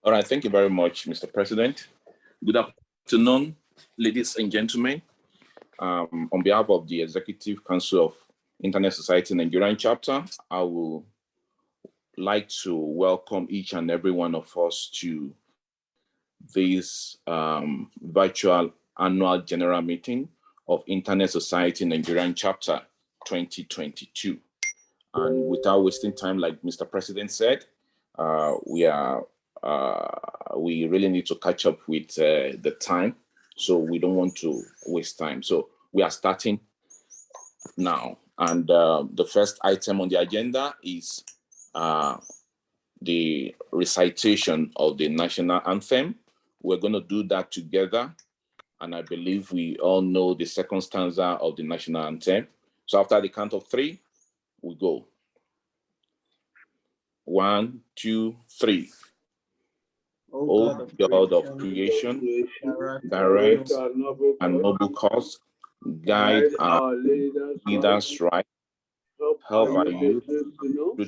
All right, thank you very much, Mr. President. Good afternoon, ladies and gentlemen. On behalf of the Executive Council of Internet Society Nigerian Chapter, I would like to welcome each and every one of us to this virtual annual general meeting of Internet Society Nigerian Chapter 2022. And without wasting time, like Mr. President said, we really need to catch up with the time, so we don't want to waste time. So we are starting now, and the first item on the agenda is the recitation of the national anthem. We're going to do that together, and I believe we all know the second stanza of the national anthem. So after the count of three, we go. 1, 2, 3. O God of creation, direct and noble cause, guide our leaders right, help our youth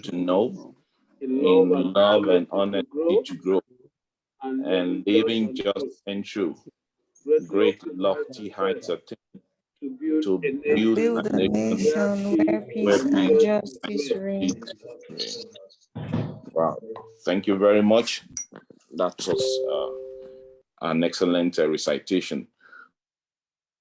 to know, in love and honesty to grow, and living just and true, great lofty heights attain, to build a nation where peace and justice reign. Wow, thank you very much. That was an excellent recitation.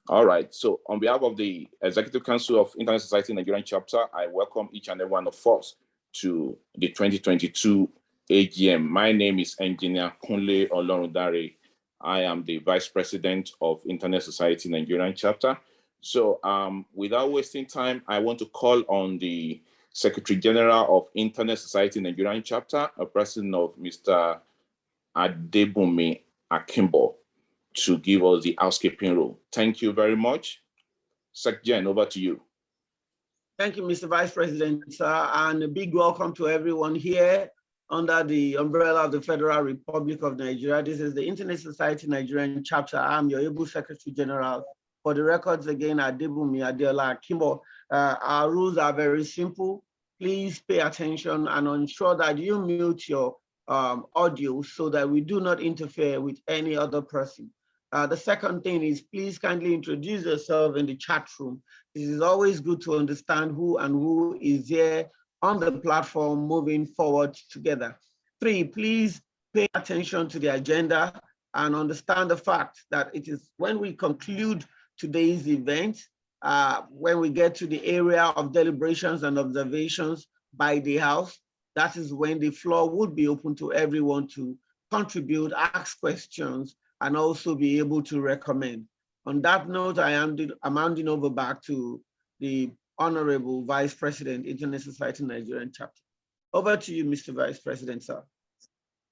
All right, so on behalf of the Executive Council of Internet Society Nigerian Chapter, I welcome each and every one of us to the 2022 AGM. My name is Engineer Kunle Olorundare. I am the Vice President of Internet Society Nigerian Chapter. So without wasting time, I want to call on the Secretary General of Internet Society Nigerian Chapter, a person of Mr. Adebumi Akimbo, to give us the housekeeping rule. Thank you very much. Secretary, over to you. Thank you, Mr. Vice President, sir, and a big welcome to everyone here under the umbrella of the Federal Republic of Nigeria. This is the Internet Society Nigerian Chapter. I'm your able Secretary General. For the records, again, Adebumi Adeola Akimbo. Our rules are very simple. Please pay attention and ensure that you mute your audio so that we do not interfere with any other person. The second thing is, please kindly introduce yourself in the chat room. It is always good to understand who is here on the platform moving forward together. 3, please pay attention to the agenda and understand the fact that it is when we conclude today's event, when we get to the area of deliberations and observations by the House, that is when the floor would be open to everyone to contribute, ask questions, and also be able to recommend. On that note, I'm handing over back to the Honorable Vice President, Internet Society Nigerian Chapter. Over to you, Mr. Vice President, sir.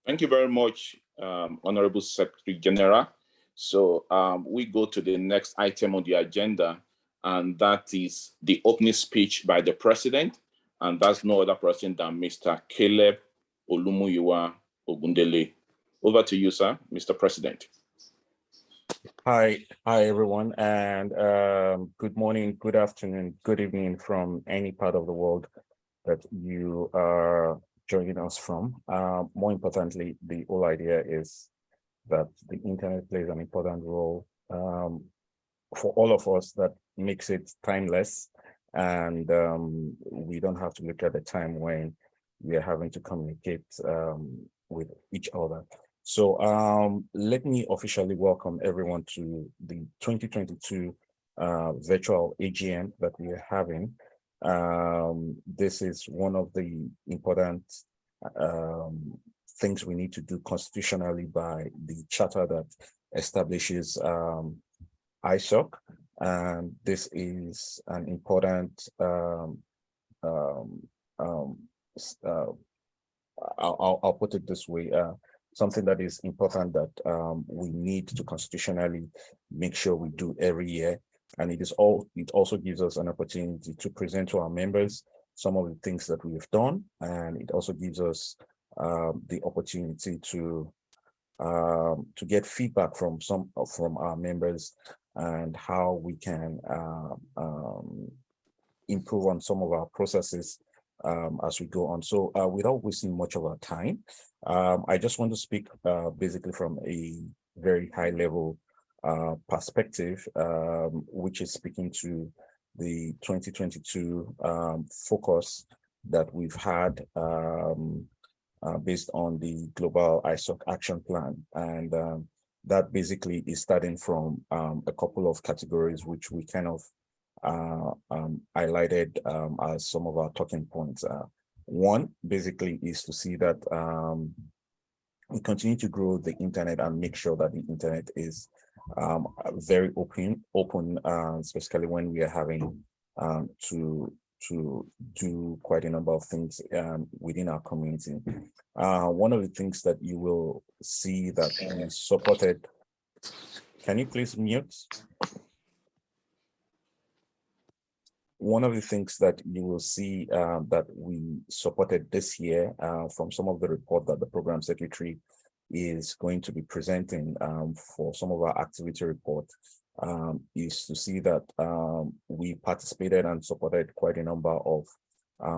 Thank you very much, Honorable Secretary General. So we go to the next item on the agenda, and that is the opening speech by the President, and that's no other person than Mr. Caleb Olumuyiwa Ogundele. Over to you, sir, Mr. President. Hi everyone, and good morning, good afternoon, good evening from any part of the world that you are joining us from. More importantly, the whole idea is that the internet plays an important role for all of us that makes it timeless, and we don't have to look at the time when we are having to communicate with each other. So let me officially welcome everyone to the 2022 virtual AGM that we are having. This is one of the important things we need to do constitutionally by the charter that establishes ISOC. And this is an important, I'll put it this way, something that is important that we need to constitutionally make sure we do every year. And it also gives us an opportunity to present to our members some of the things that we have done. And it also gives us the opportunity to get feedback from our members and how we can improve on some of our processes as we go on. So without wasting much of our time, I just want to speak basically from a very high level perspective, which is speaking to the 2022 focus that we've had based on the Global ISOC Action Plan. And that basically is starting from a couple of categories, which we kind of highlighted as some of our talking points. One basically is to see that we continue to grow the internet and make sure that the internet is very open, especially when we are having to do quite a number of things within our community. One of the things that you will see that we supported, can you please mute? One of the things that you will see that we supported this year from some of the report that the program secretary is going to be presenting for some of our activity report is to see that we participated and supported quite a number of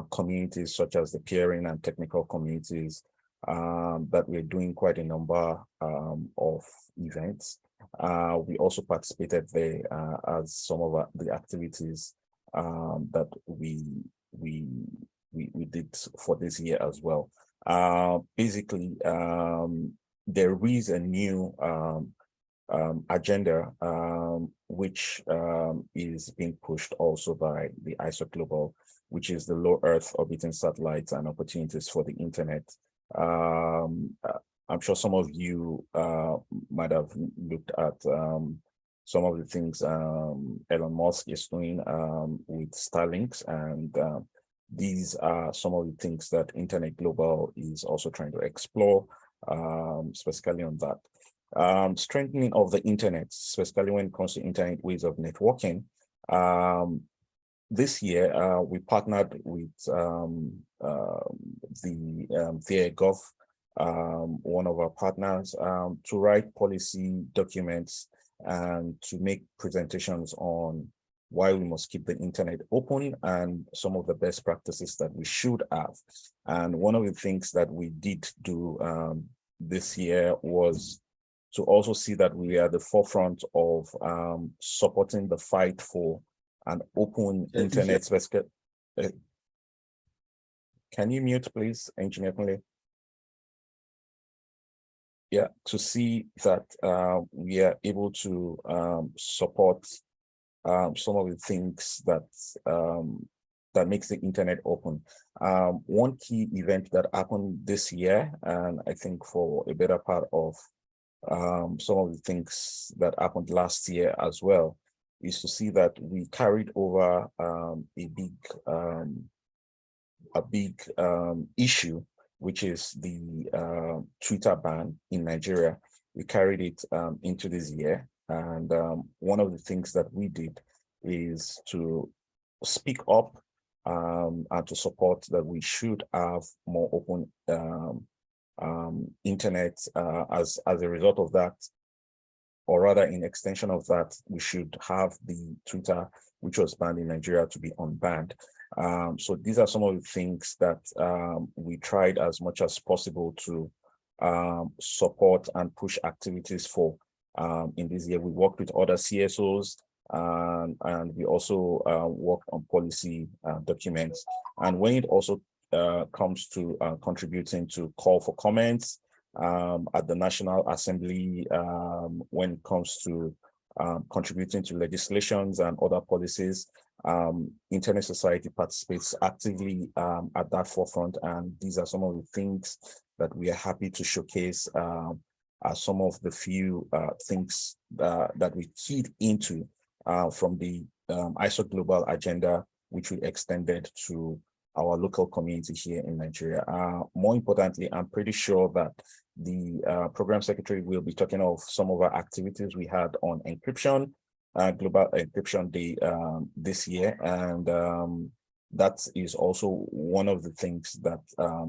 communities such as the peering and technical communities that we're doing quite a number of events. We also participated there as some of the activities that we did for this year as well. Basically, there is a new agenda which is being pushed also by the ISOC Global, which is the low Earth orbiting satellites and opportunities for the internet. I'm sure some of you might have looked at some of the things Elon Musk is doing with Starlinks, and these are some of the things that Internet Global is also trying to explore, specifically on that. Strengthening of the internet, specifically when it comes to internet ways of networking. This year, we partnered with the Gov, one of our partners, to write policy documents and to make presentations on why we must keep the internet open and some of the best practices that we should have. And one of the things that we did do this year was to also see that we are at the forefront of supporting the fight for an open internet. Can you mute, please, Engineer Kunle? Yeah, to see that we are able to support some of the things that that makes the internet open. One key event that happened this year, and I think for a better part of some of the things that happened last year as well, is to see that we carried over a big issue, which is the Twitter ban in Nigeria. We carried it into this year. And one of the things that we did is to speak up and to support that we should have more open internet as a result of that, or rather in extension of that, we should have the Twitter, which was banned in Nigeria, to be unbanned. So these are some of the things that we tried as much as possible to support and push activities for. In this year, we worked with other CSOs and we also worked on policy documents. And when it also comes to contributing to call for comments at the National Assembly, when it comes to contributing to legislations and other policies, Internet Society participates actively at that forefront. And these are some of the things that we are happy to showcase as some of the few things that we keyed into from the ISOC Global agenda, which we extended to our local community here in Nigeria. More importantly, I'm pretty sure that the program secretary will be talking of some of our activities we had on encryption, Global Encryption Day this year. And that is also one of the things that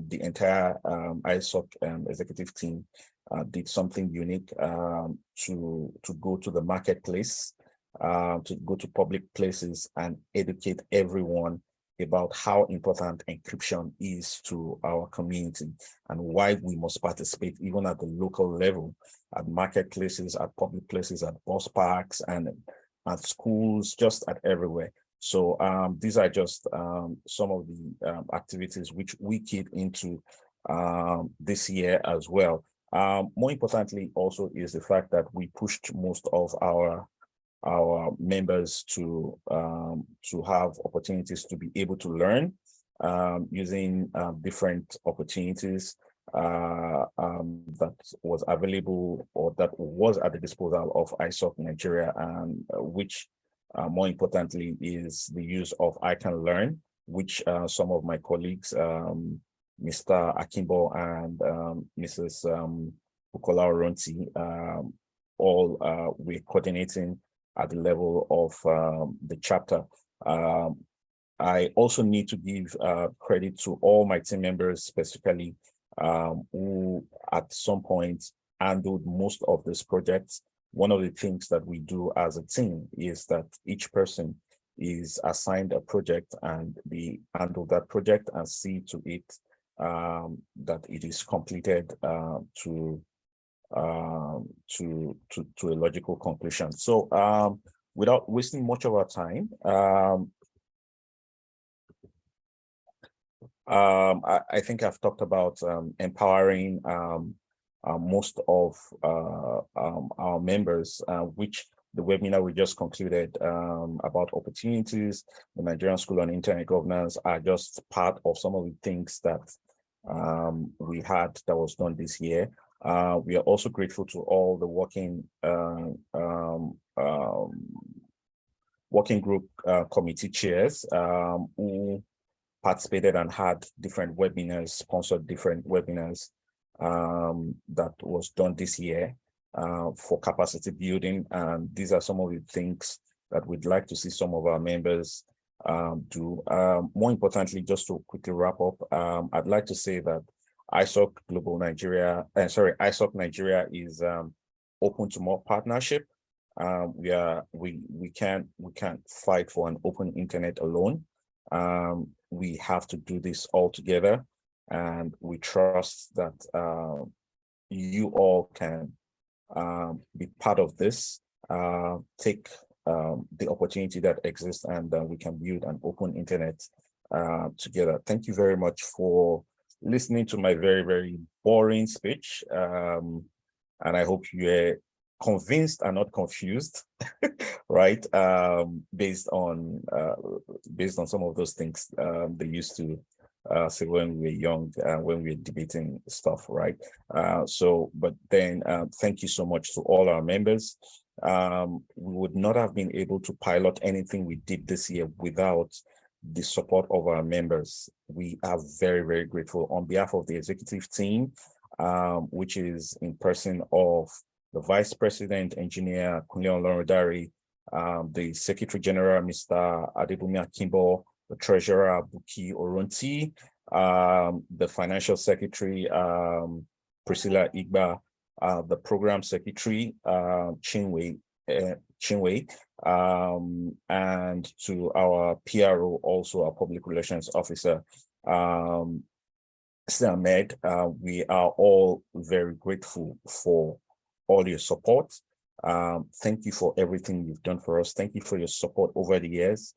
the entire ISOC executive team did something unique to go to the marketplace, to go to public places and educate everyone about how important encryption is to our community and why we must participate even at the local level, at marketplaces, at public places, at bus parks, and at schools, just at everywhere. So these are just some of the activities which we keep into this year as well. More importantly also is the fact that we pushed most of our members to have opportunities to be able to learn using different opportunities that was available or that was at the disposal of ISOC Nigeria, and which more importantly is the use of I Can Learn, which some of my colleagues, Mr. Akimbo and Mrs. Bukola Oronti, all we're coordinating at the level of the chapter. I also need to give credit to all my team members, specifically who at some point handled most of these projects. One of the things that we do as a team is that each person is assigned a project and they handle that project and see to it that it is completed to a logical conclusion. So without wasting much of our time, I think I've talked about empowering most of our members, which the webinar we just concluded about opportunities, the Nigerian School on Internet Governance, are just part of some of the things that we had that was done this year. We are also grateful to all the working group committee chairs who participated and had different webinars, sponsored different webinars that was done this year for capacity building. And these are some of the things that we'd like to see some of our members do. More importantly, just to quickly wrap up, I'd like to say that ISOC Global Nigeria, ISOC Nigeria is open to more partnership. We can't fight for an open internet alone. We have to do this all together, and we trust that you all can be part of this, take the opportunity that exists, and we can build an open internet together. Thank you very much for listening to my very, very boring speech. And I hope you're convinced and not confused, right? Based on some of those things they used to say when we were young, when we were debating stuff, right? But then thank you so much to all our members. We would not have been able to pilot anything we did this year without the support of our members. We are very, very grateful on behalf of the executive team, which is in person of the Vice President, Engineer Kunle Olorodare, the Secretary General, Mr. Adebumi Akimbo, the Treasurer, Buki Oronti, the Financial Secretary, Priscilla Igba, the Program Secretary, Chinwe, and to our PRO, also our Public Relations Officer, Ahmed. We are all very grateful for all your support. Thank you for everything you've done for us. Thank you for your support over the years.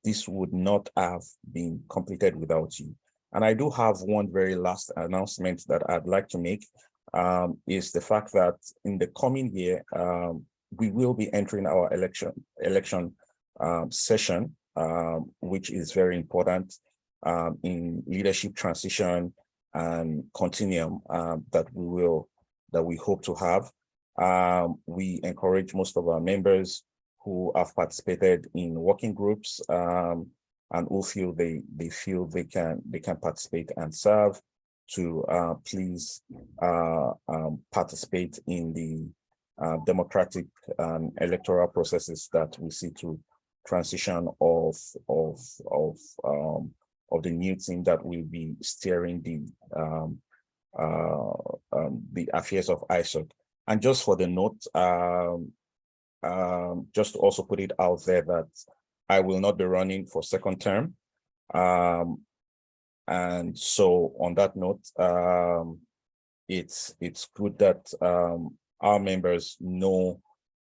This would not have been completed without you. And I do have one very last announcement that I'd like to make, is the fact that in the coming year, we will be entering our election session, which is very important in leadership transition and continuum that we hope to have. We encourage most of our members who have participated in working groups and who feel they can participate and serve to please participate in the democratic electoral processes that we see to transition of the new team that will be steering the affairs of ISOC. And just for the note, just to also put it out there that I will not be running for second term. And so on that note, it's good that our members know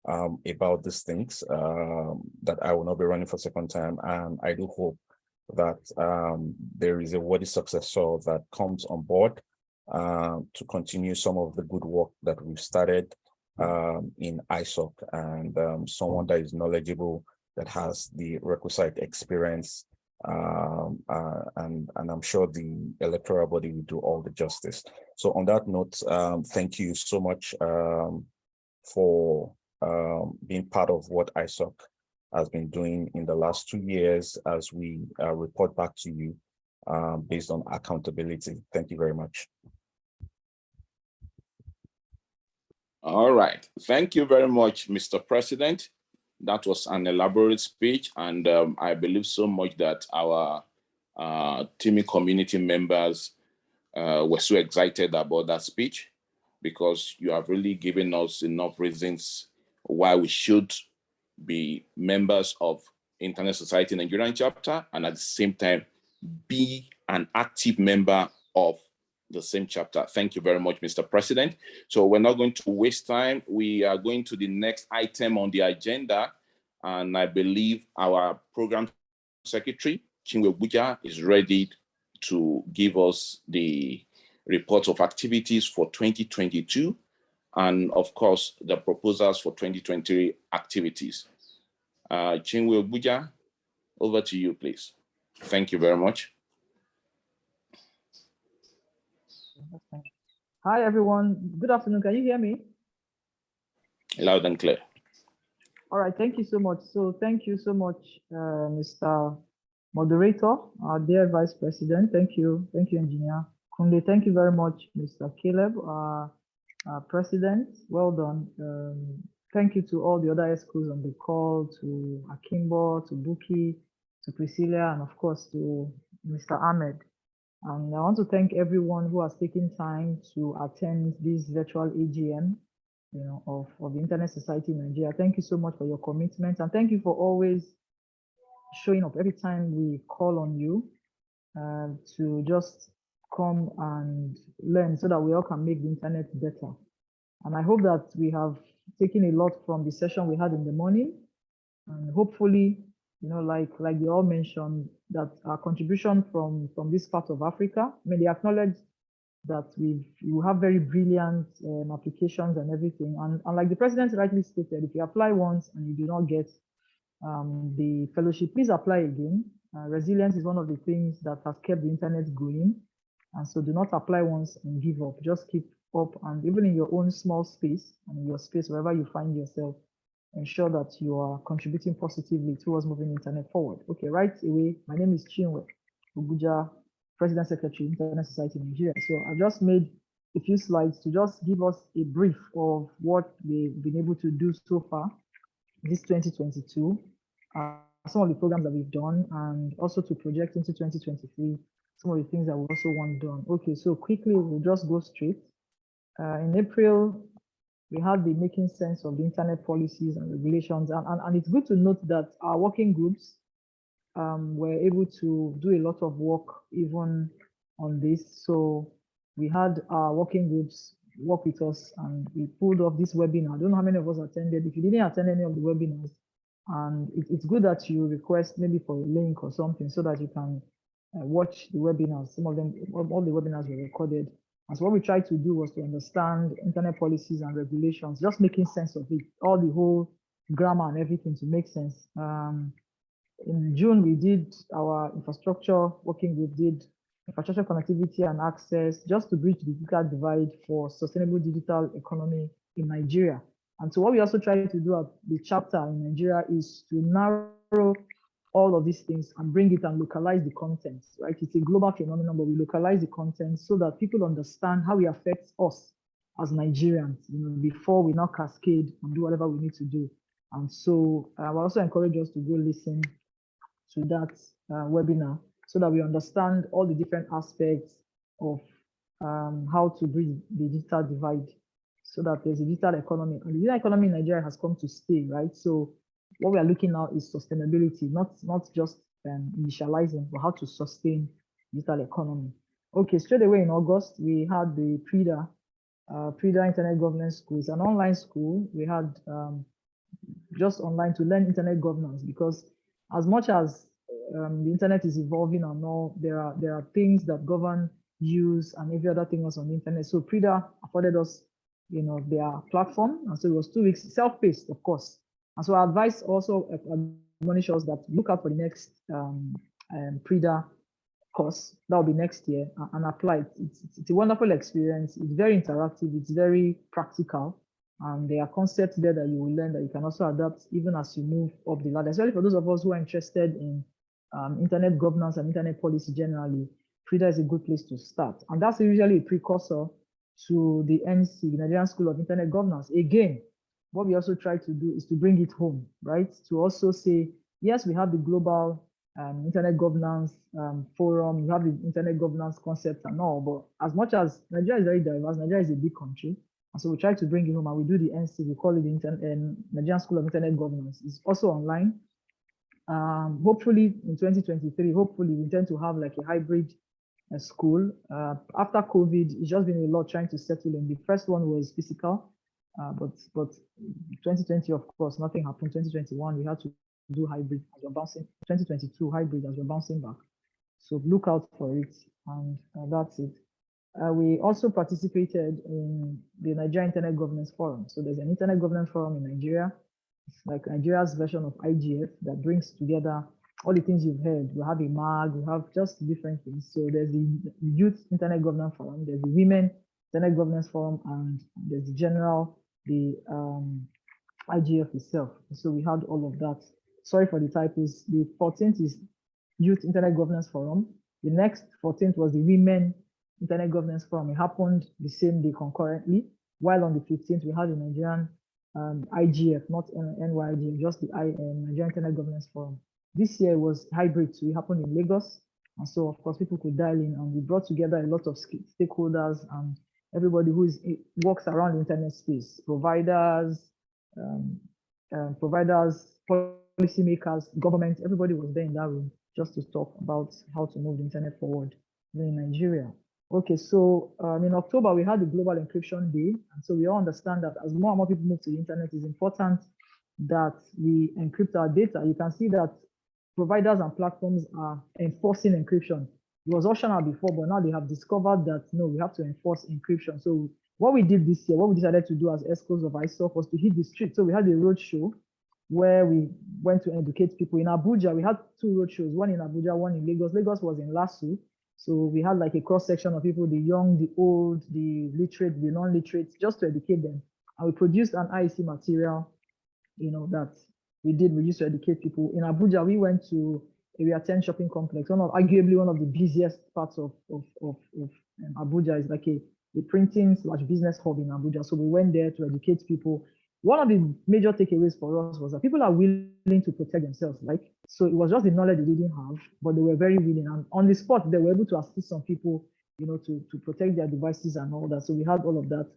about these things, that I will not be running for second time. And I do hope that there is a worthy successor that comes on board to continue some of the good work that we've started in ISOC, and someone that is knowledgeable, that has the requisite experience, and I'm sure the electoral body will do all the justice. So on that note, thank you so much for being part of what ISOC has been doing in the last 2 years as we report back to you based on accountability. Thank you very much. All right. Thank you very much, Mr. President. That was an elaborate speech, and I believe so much that our teaming community members were so excited about that speech, because you have really given us enough reasons why we should be members of Internet Society Nigerian chapter, and at the same time be an active member of the same chapter. Thank you very much, Mr. President. So we're not going to waste time. We are going to the next item on the agenda, and I believe our program secretary, Chinwe Buja, is ready to give us the report of activities for 2022, and of course, the proposals for 2023 activities. Chinwe Buja, over to you, please. Thank you very much. Hi, everyone. Good afternoon. Can you hear me? Loud and clear. All right. Thank you so much. So thank you so much, Mr. Moderator, our dear Vice President. Thank you. Thank you, Engineer Kunle. Thank you very much, Mr. Caleb, our President. Well done. Thank you to all the other schools on the call, to Akimbo, to Buki, to Priscilla, and of course to Mr. Ahmed. And I want to thank everyone who has taken time to attend this virtual AGM, of the Internet Society in Nigeria. Thank you so much for your commitment, and thank you for always showing up every time we call on you to just come and learn, so that we all can make the internet better. And I hope that we have taken a lot from the session we had in the morning, and hopefully, like you all mentioned, that our contribution from this part of Africa, they acknowledge that you have very brilliant applications and everything. And like the president rightly stated, if you apply once and you do not get the fellowship, please apply again. Resilience is one of the things that has kept the internet going. And so do not apply once and give up. Just keep up, and even in your own small space and in your space, wherever you find yourself, ensure that you are contributing positively towards moving internet forward. Okay, right away, my name is Chinwe Ubuja, President Secretary, Internet Society Nigeria. So I've just made a few slides to just give us a brief of what we've been able to do so far this 2022, some of the programs that we've done, and also to project into 2023, some of the things that we also want done. Okay, so quickly, we'll just go straight. In April, we had the making sense of the internet policies and regulations, and it's good to note that our working groups were able to do a lot of work even on this. So we had our working groups work with us, and we pulled off this webinar. I don't know how many of us attended. If you didn't attend any of the webinars, and it's good that you request maybe for a link or something so that you can watch the webinars. Some of them, all the webinars were recorded. And so what we tried to do was to understand internet policies and regulations, just making sense of it, all the whole grammar and everything to make sense. In June, we did our infrastructure working group, did infrastructure connectivity and access, just to bridge the digital divide for sustainable digital economy in Nigeria. And so what we also try to do at the chapter in Nigeria is to narrow all of these things and bring it and localize the content, right? It's a global phenomenon, but we localize the content so that people understand how it affects us as Nigerians, before we now cascade and do whatever we need to do. And so I will also encourage us to go listen to that webinar so that we understand all the different aspects of how to bridge the digital divide, so that there's a digital economy. And the digital economy in Nigeria has come to stay, right? So what we are looking now is sustainability, not just initializing, but how to sustain digital economy. Okay, straight away in August, we had the PRIDA, PRIDA Internet Governance School. It's an online school. We had just online to learn internet governance, because as much as the internet is evolving and all, there are things that govern use and every other thing else on the internet. So PRIDA afforded us, their platform, and so it was 2 weeks, self-paced, of course. And so our advice also admonish us that look out for the next PRIDA course that will be next year and apply it. It's a wonderful experience. It's very interactive. It's very practical. And there are concepts there that you will learn that you can also adapt even as you move up the ladder, especially for those of us who are interested in internet governance and internet policy generally. PRIDA is a good place to start. And that's usually a precursor to the NC, the Nigerian School of Internet Governance. Again, what we also try to do is to bring it home, right? To also say, yes, we have the global internet governance forum, you have the internet governance concept and all, but as much as Nigeria is very diverse, Nigeria is a big country. And so we try to bring it home, and we do the NC, we call it the Nigerian School of Internet Governance. It's also online. Hopefully in 2023, hopefully we intend to have like a hybrid school. After COVID, it's just been a lot trying to settle in. The first one was physical, but 2020, of course, nothing happened. 2021, we had to do hybrid as we're bouncing. 2022, hybrid as we're bouncing back. So look out for it, and that's it. We also participated in the Nigeria Internet Governance Forum. So there's an Internet Governance Forum in Nigeria. It's like Nigeria's version of IGF that brings together all the things you've heard. We have a MAG, we have just different things. So there's the Youth Internet Governance Forum, there's the Women Internet Governance Forum, and there's the general, the IGF itself. So we had all of that. Sorry for the typos. The 14th is Youth Internet Governance Forum. The next 14th was the Women Internet Governance Forum. It happened the same day concurrently, while on the 15th we had the Nigerian IGF, not NYIGF, just the Nigerian Internet Governance Forum. This year was hybrid, so it happened in Lagos, and so of course people could dial in, and we brought together a lot of stakeholders and everybody who works around the internet space, providers, policymakers, government. Everybody was there in that room just to talk about how to move the internet forward in Nigeria. Okay, so in October, we had the Global Encryption Day. And so we all understand that as more and more people move to the internet, it's important that we encrypt our data. You can see that providers and platforms are enforcing encryption. It was optional before, but now they have discovered that, no, we have to enforce encryption. So what we did this year, what we decided to do as ESCOs of ISOC was to hit the street. So we had a road show where we went to educate people. In Abuja, we had 2 road shows, one in Abuja, one in Lagos. Lagos was in LASU. So we had like a cross section of people, the young, the old, the literate, the non-literate, just to educate them. And we produced an IEC material, that we used to educate people. In Abuja, we went to Area 10 shopping complex, arguably one of the busiest parts of Abuja. Is like a printing/business hub in Abuja. So we went there to educate people. One of the major takeaways for us was that people are willing to protect themselves. So it was just the knowledge they didn't have, but they were very willing. And on the spot, they were able to assist some people, to protect their devices and all that. So we had all of that.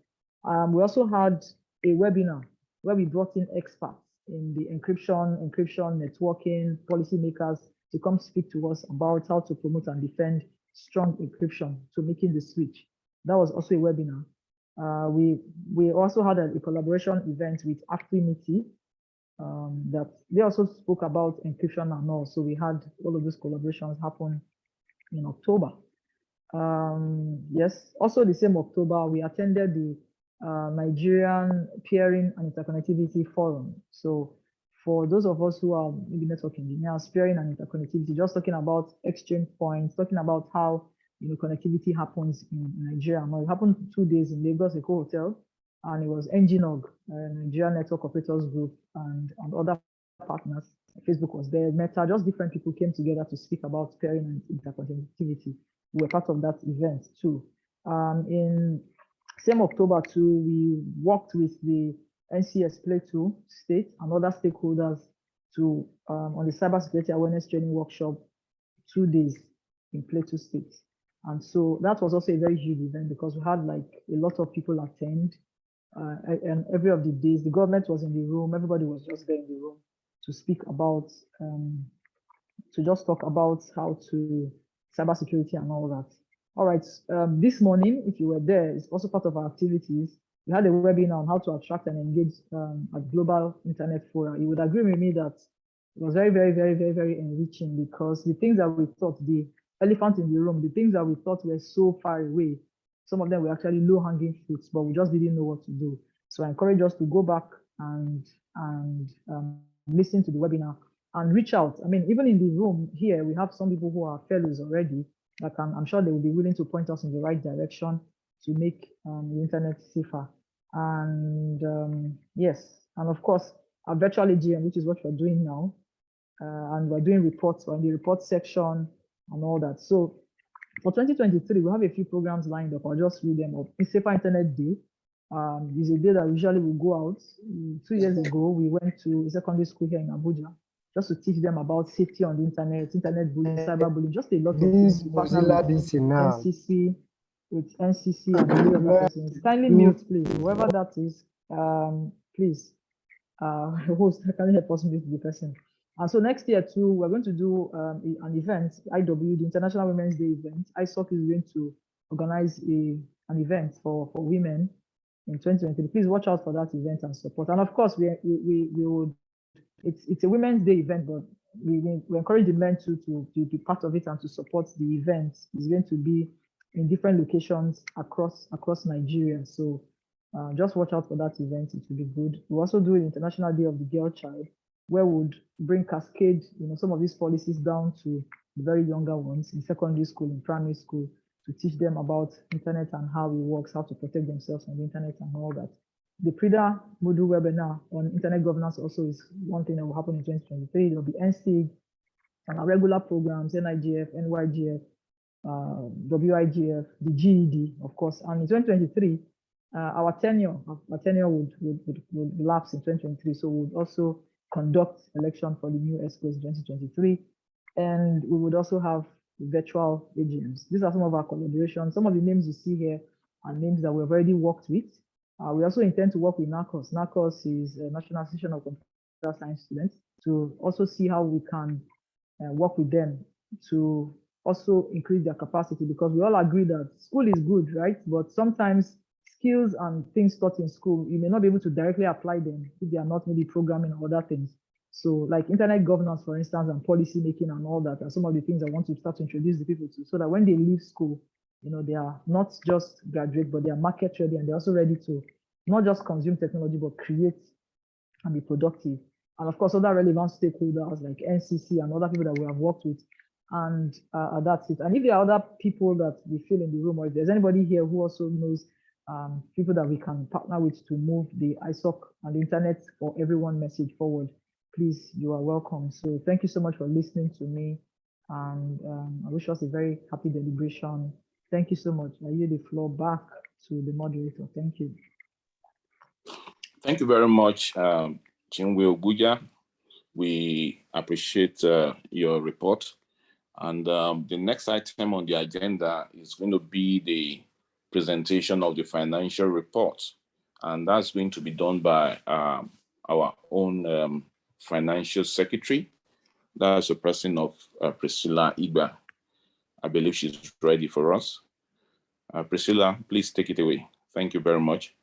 We also had a webinar where we brought in experts in the encryption, networking, policymakers to come speak to us about how to promote and defend strong encryption, so making the switch. That was also a webinar. We also had a collaboration event with Affinity that they also spoke about encryption and all. So we had all of those collaborations happen in October. Yes, also the same October, we attended the Nigerian Peering and Interconnectivity Forum. So for those of us who are maybe network engineers, peering and interconnectivity, just talking about exchange points, talking about how connectivity happens in Nigeria. It happened 2 days in Lagos, Eco Hotel, and it was NGNOG, Nigeria Network Operators Group, and other partners. Facebook was there, Meta, just different people came together to speak about peering and interconnectivity. We were part of that event too. In same October too, we worked with the NCS Plateau State and other stakeholders to on the cybersecurity awareness training workshop, 2 days in Plateau State. And so that was also a very huge event because we had like a lot of people attend, and every of the days the government was in the room, everybody was just there in the room to speak about to just talk about how to cybersecurity and all that. All right, this morning, if you were there, it's also part of our activities. We had a webinar on how to attract and engage at Global Internet Forum. You would agree with me that it was very, very, very, very, very enriching, because the things that we thought, the elephant in the room, the things that we thought were so far away, some of them were actually low-hanging fruits, but we just didn't know what to do. So I encourage us to go back and listen to the webinar and reach out. I mean, even in the room here, we have some people who are fellows already that I'm sure they will be willing to point us in the right direction to make the internet safer. And yes, and of course, our virtual AGM, which is what we're doing now, and we're doing reports, we're in the report section and all that. So for 2023, we have a few programs lined up. I'll just read them up. It's Safer Internet Day. Is a day that usually we go out. 2 years ago, we went to a secondary school here in Abuja just to teach them about safety on the internet bullying, cyberbullying, just a lot of things. NCC, with NCC and a few other persons. Kindly mute, please. Whoever that is, please. Host, can you help us mute the person? And so next year too, we're going to do an event, IW, the International Women's Day event. ISOC is going to organize an event for women in 2023. Please watch out for that event and support. And of course, we would. It's a Women's Day event, but we encourage the men to be part of it and to support the event. It's going to be in different locations across Nigeria. So just watch out for that event. It will be good. We also do an International Day of the Girl Child, where we would bring cascade, some of these policies down to the very younger ones in secondary school, in primary school, to teach them about internet and how it works, how to protect themselves on the internet and all that. The PRIDA module webinar on internet governance also is one thing that will happen in 2023. There will be NSTIG and our regular programs, NIGF, NYGF, WIGF, the GED, of course. And in 2023, our tenure would lapse in 2023. So we would also conduct election for the new ESCOs in 2023. And we would also have virtual AGMs. These are some of our collaborations. Some of the names you see here are names that we've already worked with. We also intend to work with NACOS. NACOS is a National Association of Computer Science Students, to also see how we can work with them to also increase their capacity, because we all agree that school is good, right? But sometimes skills and things taught in school, you may not be able to directly apply them if they are not maybe programming or other things. So like internet governance, for instance, and policy making and all that are some of the things I want to start to introduce the people to, so that when they leave school, they are not just graduate, but they are market ready, and they're also ready to not just consume technology, but create and be productive. And of course, other relevant stakeholders like NCC and other people that we have worked with. And that's it. And if there are other people that we feel in the room, or if there's anybody here who also knows people that we can partner with to move the ISOC and the internet for everyone message forward, please, you are welcome. So thank you so much for listening to me. And I wish us a very happy deliberation. Thank you so much. I yield the floor back to the moderator. Thank you. Thank you very much, Chinwe Obuja. We appreciate your report. And the next item on the agenda is going to be the presentation of the financial report. And that's going to be done by our own financial secretary. That's the person of Priscilla Igba. I believe she's ready for us. Priscilla, please take it away. Thank you very much.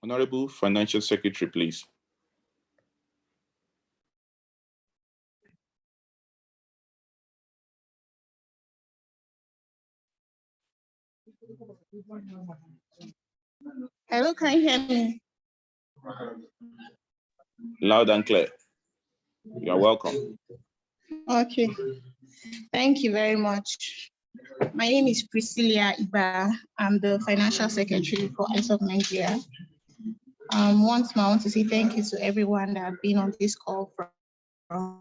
Honorable Financial Secretary, please. Hello, can you hear me? Loud and clear. You are welcome. Okay. Thank you very much. My name is Priscilla Iba. I'm the Financial Secretary for ISOC Nigeria. Once more, I want to say thank you to everyone that have been on this call from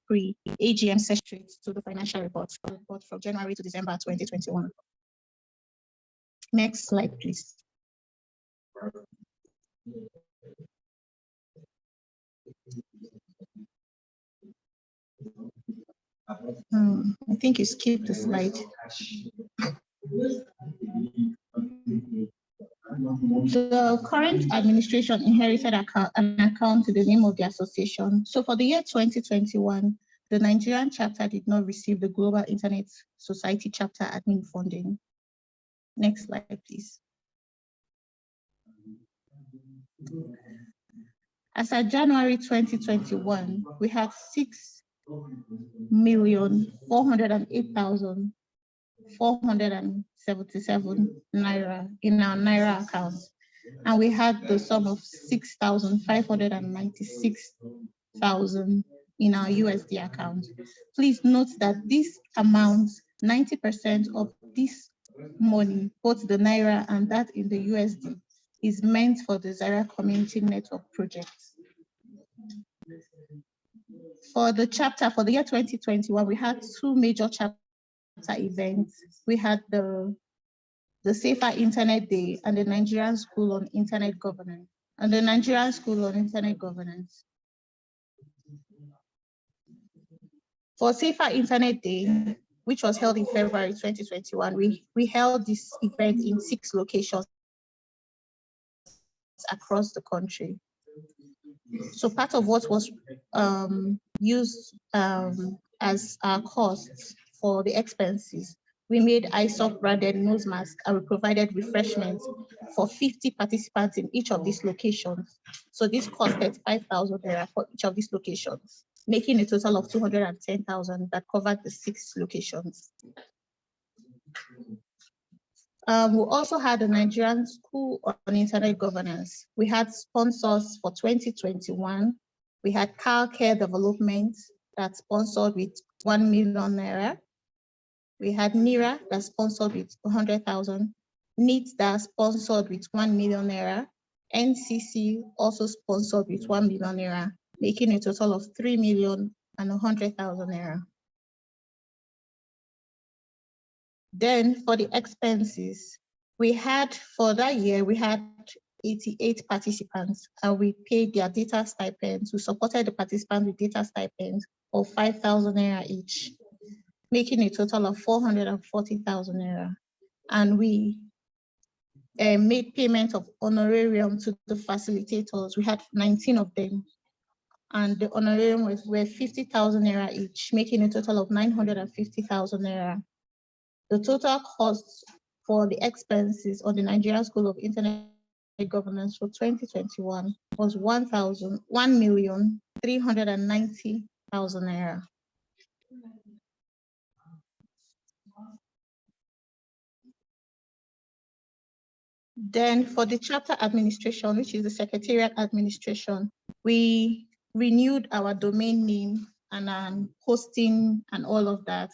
pre-AGM secretary to the financial report from January to December 2021. Next slide, please. I think you skipped the slide. The current administration inherited an account to the name of the association. So for the year 2021, the Nigerian chapter did not receive the Global Internet Society chapter admin funding. Next slide, please. As of January 2021, we had 6,408,477 naira in our naira accounts, and we had the sum of 6,596,000 in our USD account. Please note that this amount, 90% of this money, both the naira and that in the USD, is meant for the Zaria Community Network project. For the chapter, for the year 2021, we had two major chapter events. We had the Safer Internet Day and the Nigerian School on Internet Governance. For Safer Internet Day, which was held in February 2021, we held this event in 6 locations across the country. So part of what was used as our costs for the expenses, we made ISOP branded nose masks and we provided refreshments for 50 participants in each of these locations. So this costed 5,000 naira for each of these locations, making a total of 210,000 that covered the 6 locations. We also had the Nigerian School on Internet Governance. We had sponsors for 2021. We had Car Care Development that sponsored with 1 million naira. We had NIRA that sponsored with 100,000. NEET that sponsored with 1 million naira. NCC also sponsored with 1 million naira, making a total of 3,100,000 naira. Then for the expenses, we had, for that year, we had 88 participants and we paid their data stipends. We supported the participants with data stipends of 5,000 naira each, making a total of 440,000 naira. And we made payment of honorarium to the facilitators. We had 19 of them. And the honorarium were 50,000 naira each, making a total of 950,000 naira. The total costs for the expenses on the Nigerian School of Internet Governance for 2021 was 1,390,000 naira. Then for the chapter administration, which is the Secretariat administration, we renewed our domain name and hosting and all of that.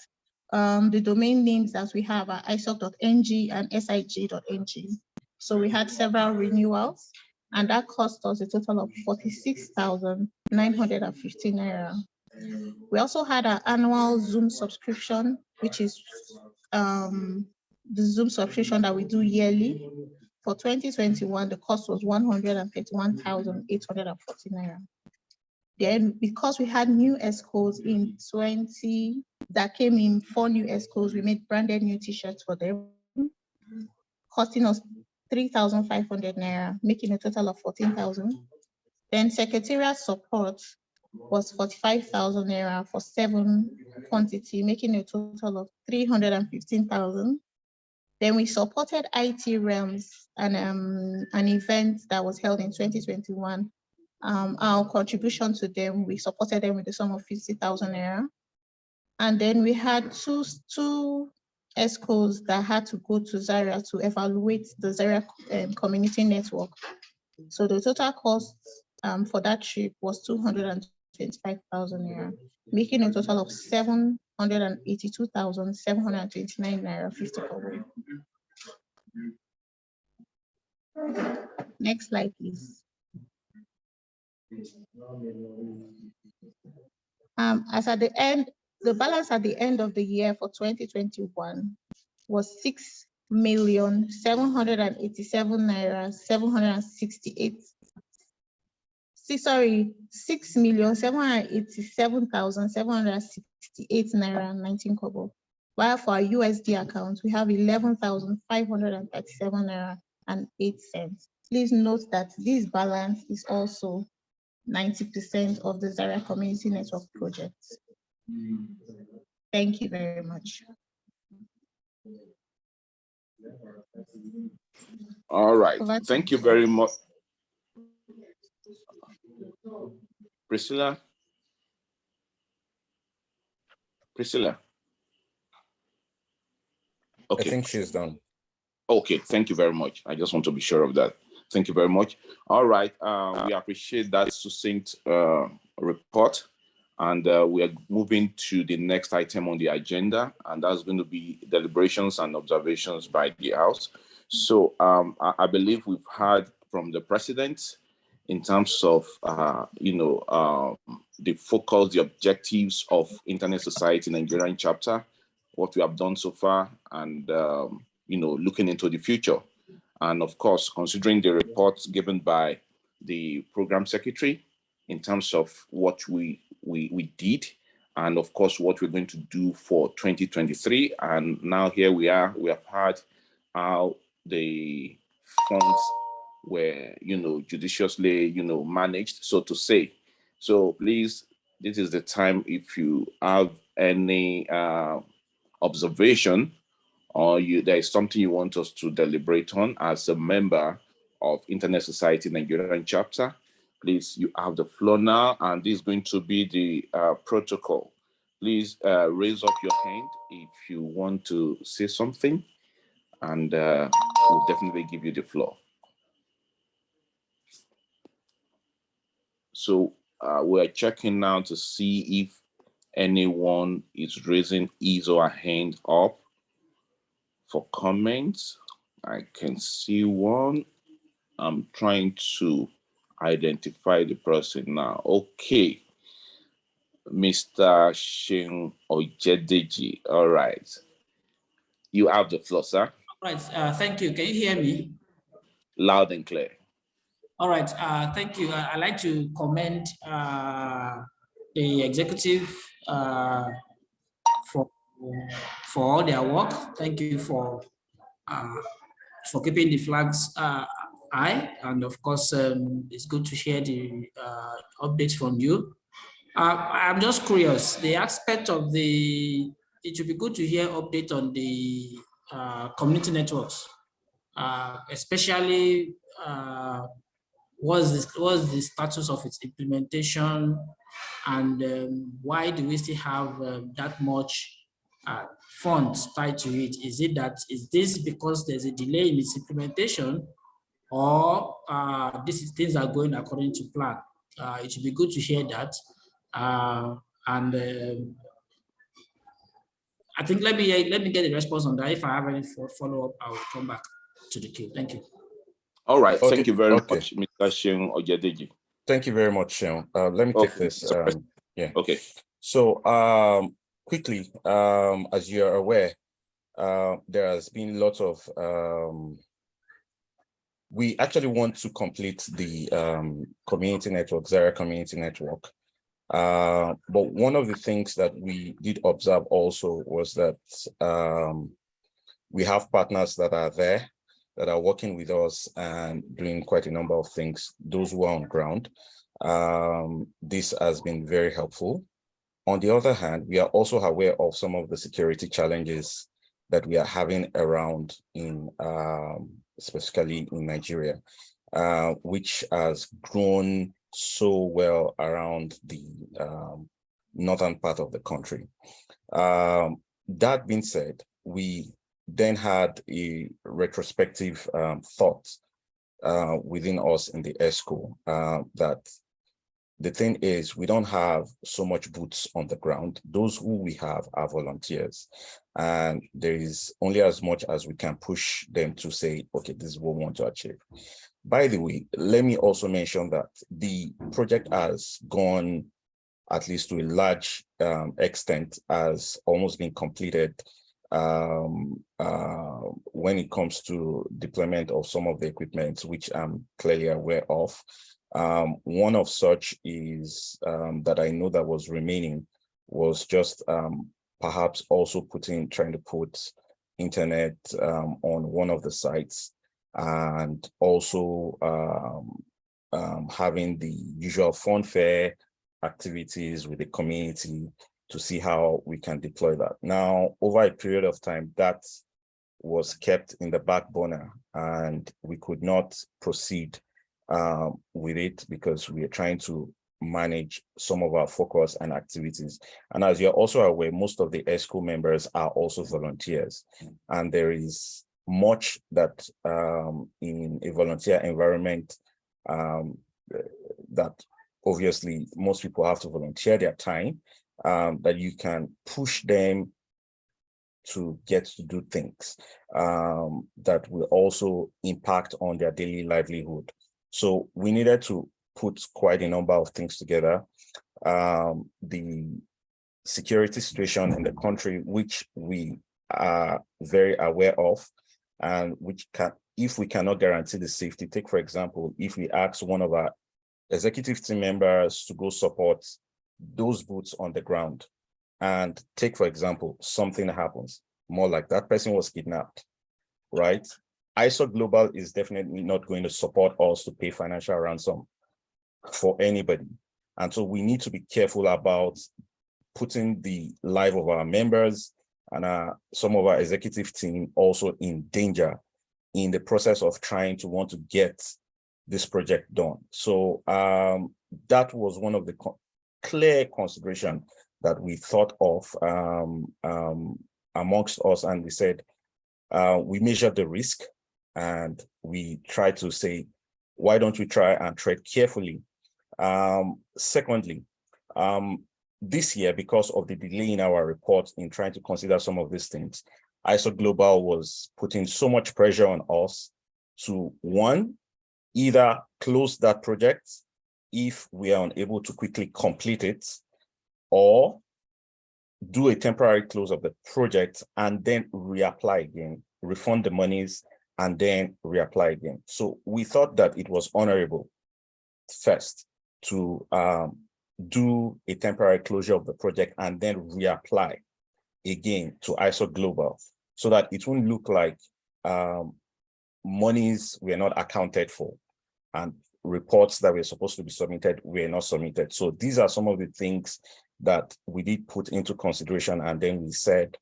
The domain names that we have are isoc.ng and sig.ng. So we had several renewals and that cost us a total of 46,950 naira. We also had our annual Zoom subscription, which is the Zoom subscription that we do yearly. For 2021, the cost was 131,840 naira. Then, because we had new ESCOs in 20, that came in 4 new ESCOs, we made branded new t-shirts for them, costing us 3,500 naira, making a total of 14,000. Then secretariat support was 45,000 naira for 7 quantity, making a total of 315,000. Then we supported IT Realms and an event that was held in 2021. Our contribution to them, we supported them with the sum of 50,000 naira. And then we had two ESCOs that had to go to Zaria to evaluate the Zaria community network. So the total cost for that trip was 225,000 naira, making a total of 782,729 naira 54. Next slide, please. As at the end, the balance at the end of the year for 2021 was 6,787,768 naira, 6,787,768 naira 19 kobo. While for our USD account, we have 11,537 naira and 8 cents. Please note that this balance is also 90% of the Zaria Community Network projects. Thank you very much. All right, thank you very much. Priscilla? Okay. I think she's done. Okay, thank you very much. I just want to be sure of that. Thank you very much. All right, we appreciate that succinct report. And we are moving to the next item on the agenda, and that's going to be deliberations and observations by the House. So I believe we've heard from the President in terms of, the focus, the objectives of Internet Society Nigerian chapter, what we have done so far, and, looking into the future. And of course, considering the reports given by the Program Secretary in terms of what we did, and of course, what we're going to do for 2023. And now here we are, we have heard how the funds were, judiciously, managed, so to say. So please, this is the time if you have any observation or there is something you want us to deliberate on as a member of Internet Society Nigerian chapter, please, you have the floor now, and this is going to be the protocol. Please raise up your hand if you want to say something, and we'll definitely give you the floor. So we're checking now to see if anyone is raising his or her hand up for comments. I can see one. I'm trying to identify the person now. Okay. Mr. Shin Ojedeji. All right. You have the floor, sir. All right. Thank you. Can you hear me? Loud and clear. All right. Thank you. I'd like to commend the executive for all their work. Thank you for keeping the flags high, and of course, it's good to hear the updates from you. I'm just curious, the aspect of it would be good to hear update on the community networks, especially what's the status of its implementation, and why do we still have that much funds tied to it? Is this because there's a delay in its implementation, or things are going according to plan? It would be good to hear that. I think let me get a response on that. If I have any follow-up, I will come back to the queue. Thank you. All right. Okay. Thank you very much, Mr. Shin Ojedeji. Thank you very much, Shin. Let me take this. Yeah. Okay. So quickly, as you are aware, there has been lots of we actually want to complete the community network, Zaria Community Network. But one of the things that we did observe also was that we have partners that are there, that are working with us and doing quite a number of things, those who are on ground. This has been very helpful. On the other hand, we are also aware of some of the security challenges that we are having around in, specifically in Nigeria, which has grown so well around the northern part of the country. That being said, we then had a retrospective thought within us in the ESCO that the thing is, we don't have so much boots on the ground. Those who we have are volunteers, and there is only as much as we can push them to say, okay, this is what we want to achieve. By the way, let me also mention that the project has gone at least to a large extent, has almost been completed when it comes to deployment of some of the equipment, which I'm clearly aware of. One of such is that I know that was remaining was just perhaps also trying to put internet on one of the sites, and also having the usual fun fair activities with the community to see how we can deploy that. Now, over a period of time, that was kept in the back burner and we could not proceed with it because we are trying to manage some of our focus and activities. And as you're also aware, most of the ESCO members are also volunteers. And there is much that in a volunteer environment that obviously most people have to volunteer their time, that you can push them to get to do things that will also impact on their daily livelihood. So we needed to put quite a number of things together. The security situation in the country, which we are very aware of, and which can, if we cannot guarantee the safety, take for example, if we ask one of our executive team members to go support those boots on the ground, and take for example, something happens, more like that person was kidnapped, right? ISOC Global is definitely not going to support us to pay financial ransom for anybody. And so we need to be careful about putting the life of our members and some of our executive team also in danger in the process of trying to want to get this project done. So that was one of the clear consideration that we thought of amongst us, and we said, we measured the risk and we tried to say, why don't we try and tread carefully? Secondly, this year, because of the delay in our report in trying to consider some of these things, ISOC Global was putting so much pressure on us to, one, either close that project if we are unable to quickly complete it, or do a temporary close of the project and then reapply again, refund the monies and then reapply again. So we thought that it was honorable first to do a temporary closure of the project and then reapply again to ISOC Global, so that it won't look like monies were not accounted for and reports that were supposed to be submitted were not submitted. So these are some of the things that we did put into consideration, and then we said,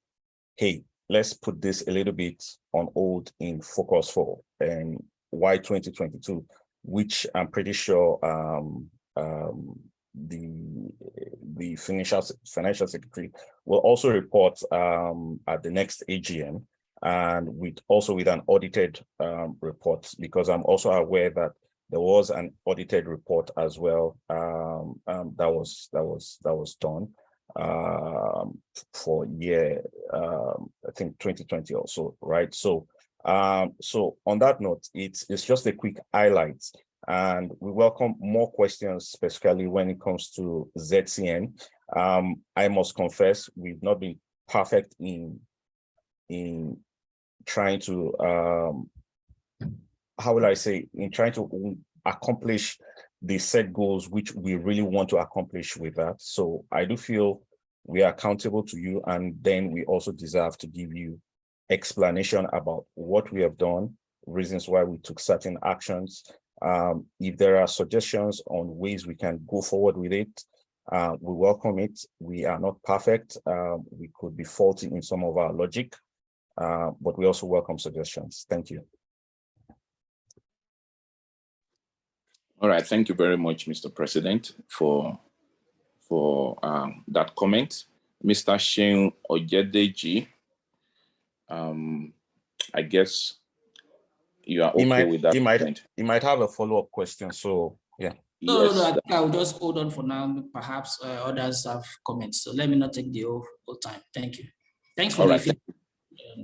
hey, let's put this a little bit on hold in focus for Y 2022, which I'm pretty sure the financial secretary will also report at the next AGM, and with an audited report, because I'm also aware that there was an audited report as well that was done for year I think 2020 also, right? So so on that note, it's just a quick highlight, and we welcome more questions, specifically when it comes to ZCN. I must confess, we've not been perfect in trying to how will I say, in trying to accomplish the set goals which we really want to accomplish with that. So I do feel we are accountable to you, and then we also deserve to give you explanation about what we have done, reasons why we took certain actions. If there are suggestions on ways we can go forward with it, we welcome it. We are not perfect. We could be faulty in some of our logic, but we also welcome suggestions. Thank you. All right, thank you very much, Mr. President, for that comment. Mr. Sheun Ojedeji, I guess you are okay with that. He might have a follow-up question, so yeah. No, Yes. no, I think I'll just hold on for now. Perhaps others have comments, so let me not take the whole time. Thank you. Thanks for the feedback,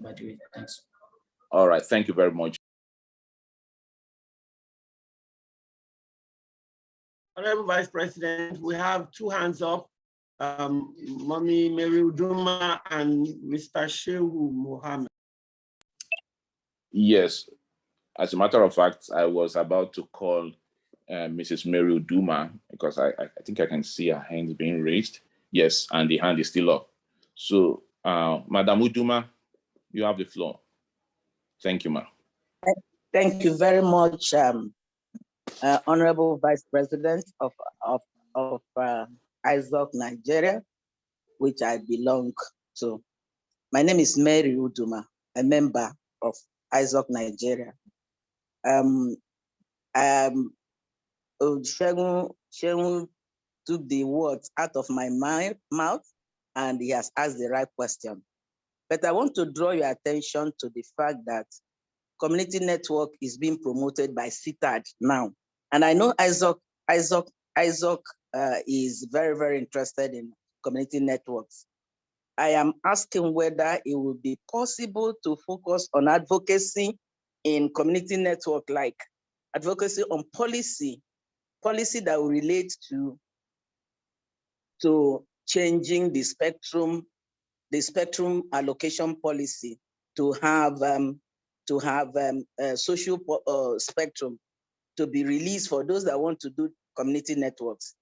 by the way. Thanks. All right, thank you very much. Honorable Vice President, we have two hands up, Mommy Mary Uduma and Mr. Shehu Mohammed. Yes, as a matter of fact, I was about to call Mrs. Mary Uduma because I think I can see her hand being raised. Yes, and the hand is still up. So, Madam Uduma, you have the floor. Thank you, ma'am. Thank you very much, Honorable Vice President of ISOC Nigeria, which I belong to. My name is Mary Uduma, a member of ISOC Nigeria. Shehu took the words out of my mouth, and he has asked the right question. But I want to draw your attention to the fact that community network is being promoted by CITAD now. And I know ISOC is very, very interested in community networks. I am asking whether it would be possible to focus on advocacy in community network, like advocacy on policy that will relate to changing the spectrum allocation policy to have a social spectrum to be released for those that want to do community networks.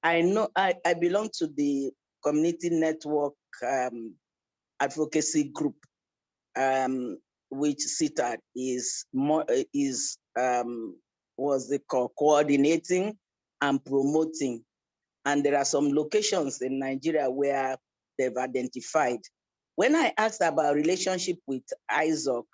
I know I belong to the community network advocacy group, which CITAD coordinating and promoting. And there are some locations in Nigeria where they've identified. When I asked about relationship with ISOC,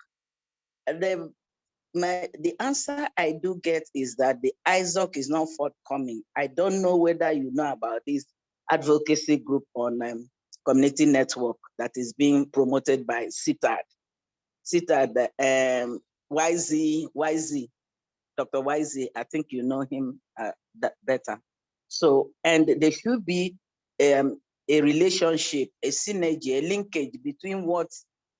the answer I do get is that the ISOC is not forthcoming. I don't know whether you know about this advocacy group on community network that is being promoted by CITAD. CITAD, YZ, Dr. YZ, I think you know him better. So, and there should be a relationship, a synergy, a linkage between what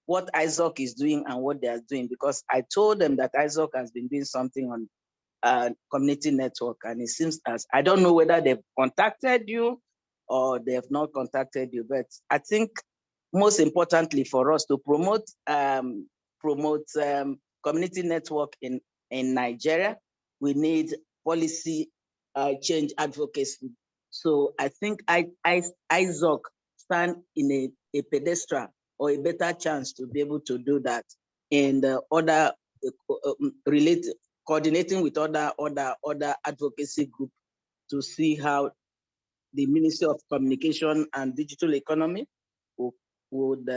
ISOC is doing and what they are doing, because I told them that ISOC has been doing something on community network, and it seems as, I don't know whether they've contacted you or they have not contacted you, but I think most importantly for us to promote community network in Nigeria, we need policy change advocacy. So I think ISOC stand in a pedestal or a better chance to be able to do that, and other coordinating with other advocacy group to see how the Ministry of Communication and Digital Economy would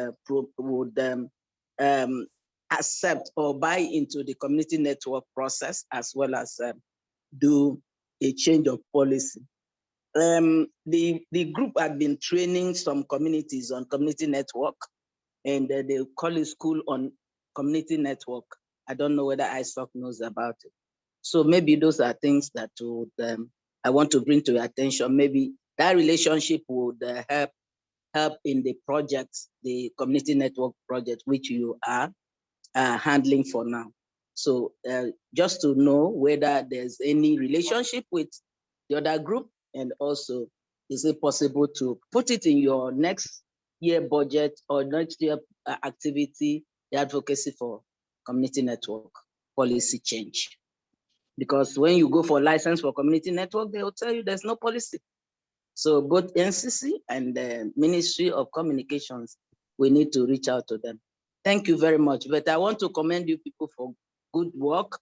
accept or buy into the community network process, as well as do a change of policy. The group had been training some communities on community network, and they call it School on Community Network. I don't know whether ISOC knows about it. So maybe those are things that would, I want to bring to your attention. Maybe that relationship would help in the projects, the community network project, which you are handling for now. So just to know whether there's any relationship with the other group, and also, is it possible to put it in your next year budget or next year activity, the advocacy for community network policy change? Because when you go for license for community network, they will tell you there's no policy. So both NCC and the Ministry of Communications, we need to reach out to them. Thank you very much. But I want to commend you people for good work.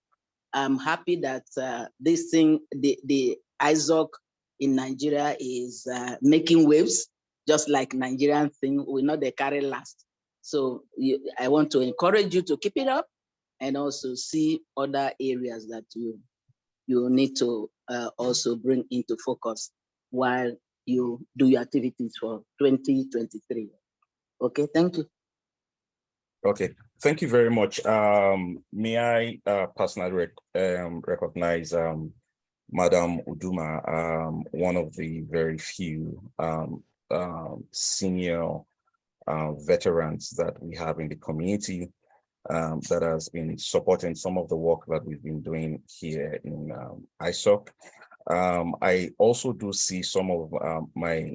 I'm happy that this thing, the ISOC in Nigeria is making waves, just like Nigerian thing, we know they carry last. So I want to encourage you to keep it up, and also see other areas that you need to also bring into focus while you do your activities for 2023. Okay, thank you. Okay, thank you very much. May I personally recognize Madam Uduma, one of the very few senior veterans that we have in the community that has been supporting some of the work that we've been doing here in ISOC. I also do see some of my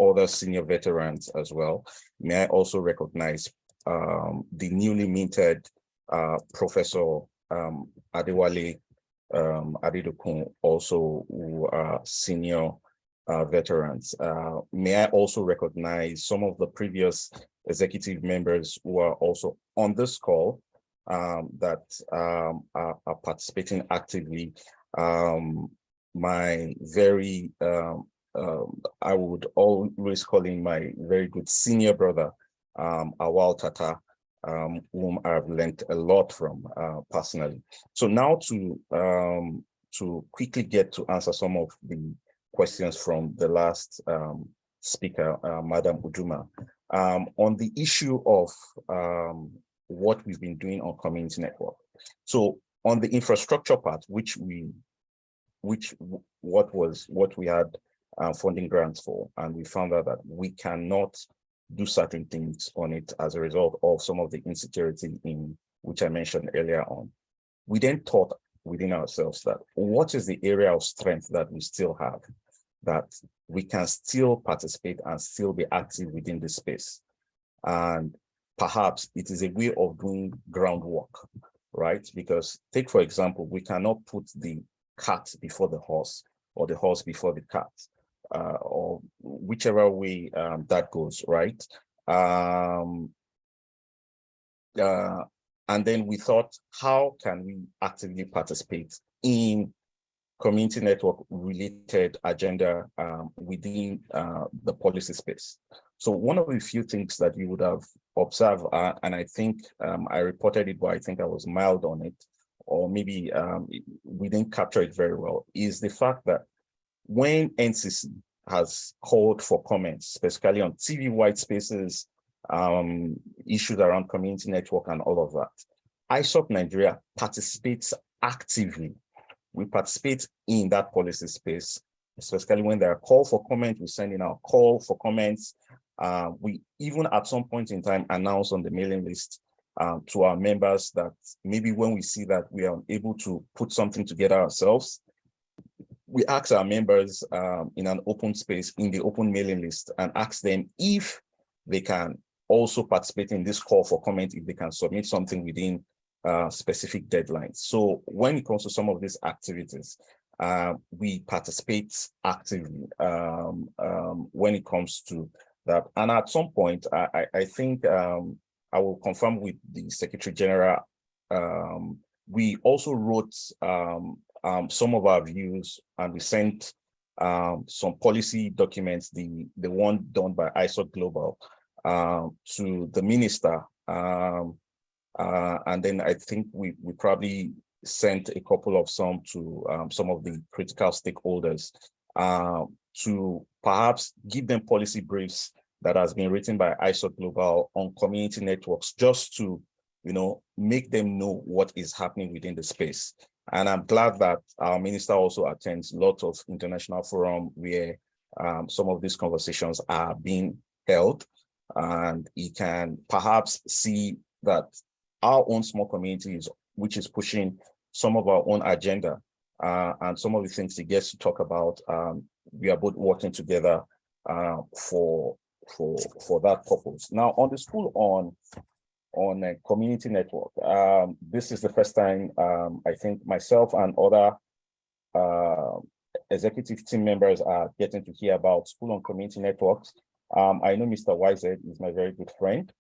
other senior veterans as well. May I also recognize the newly minted Professor Adewale Adedokun, also who are senior veterans. May I also recognize some of the previous executive members who are also on this call that are participating actively. My very, I would always call him my very good senior brother, Awal Tata, whom I've learned a lot from personally. So now to quickly get to answer some of the questions from the last speaker, Madam Uduma, on the issue of what we've been doing on community network. So on the infrastructure part, what we had funding grants for, and we found out that we cannot do certain things on it as a result of some of the insecurity in which I mentioned earlier on. We then thought within ourselves that what is the area of strength that we still have, that we can still participate and still be active within this space. And perhaps it is a way of doing groundwork, right? Because take, for example, we cannot put the cart before the horse or the horse before the cart, or whichever way that goes, right? And then we thought, how can we actively participate in community network related agenda within the policy space? So one of the few things that you would have observed, and I think I reported it, but I think I was mild on it, or maybe we didn't capture it very well, is the fact that when NCC has called for comments, specifically on TV white spaces, issues around community network and all of that, ISOC Nigeria participates actively. We participate in that policy space, especially when there are call for comment, we send in our call for comments. We even at some point in time announce on the mailing list to our members that maybe when we see that we are able to put something together ourselves, we ask our members in an open space, in the open mailing list, and ask them if they can also participate in this call for comment, if they can submit something within specific deadlines. So when it comes to some of these activities, we participate actively when it comes to that. And at some point, I think I will confirm with the Secretary General, we also wrote some of our views, and we sent some policy documents, the one done by ISOC Global, to the minister. And then I think we probably sent a couple of some to some of the critical stakeholders to perhaps give them policy briefs that has been written by ISOC Global on community networks, just to, make them know what is happening within the space. And I'm glad that our minister also attends lots of international forum where some of these conversations are being held, and he can perhaps see that our own small communities, which is pushing some of our own agenda and some of the things he gets to talk about, we are both working together for that purpose. Now, on the school on a community network, this is the first time I think myself and other executive team members are getting to hear about school on community networks. I know Mr. YZ is my very good friend.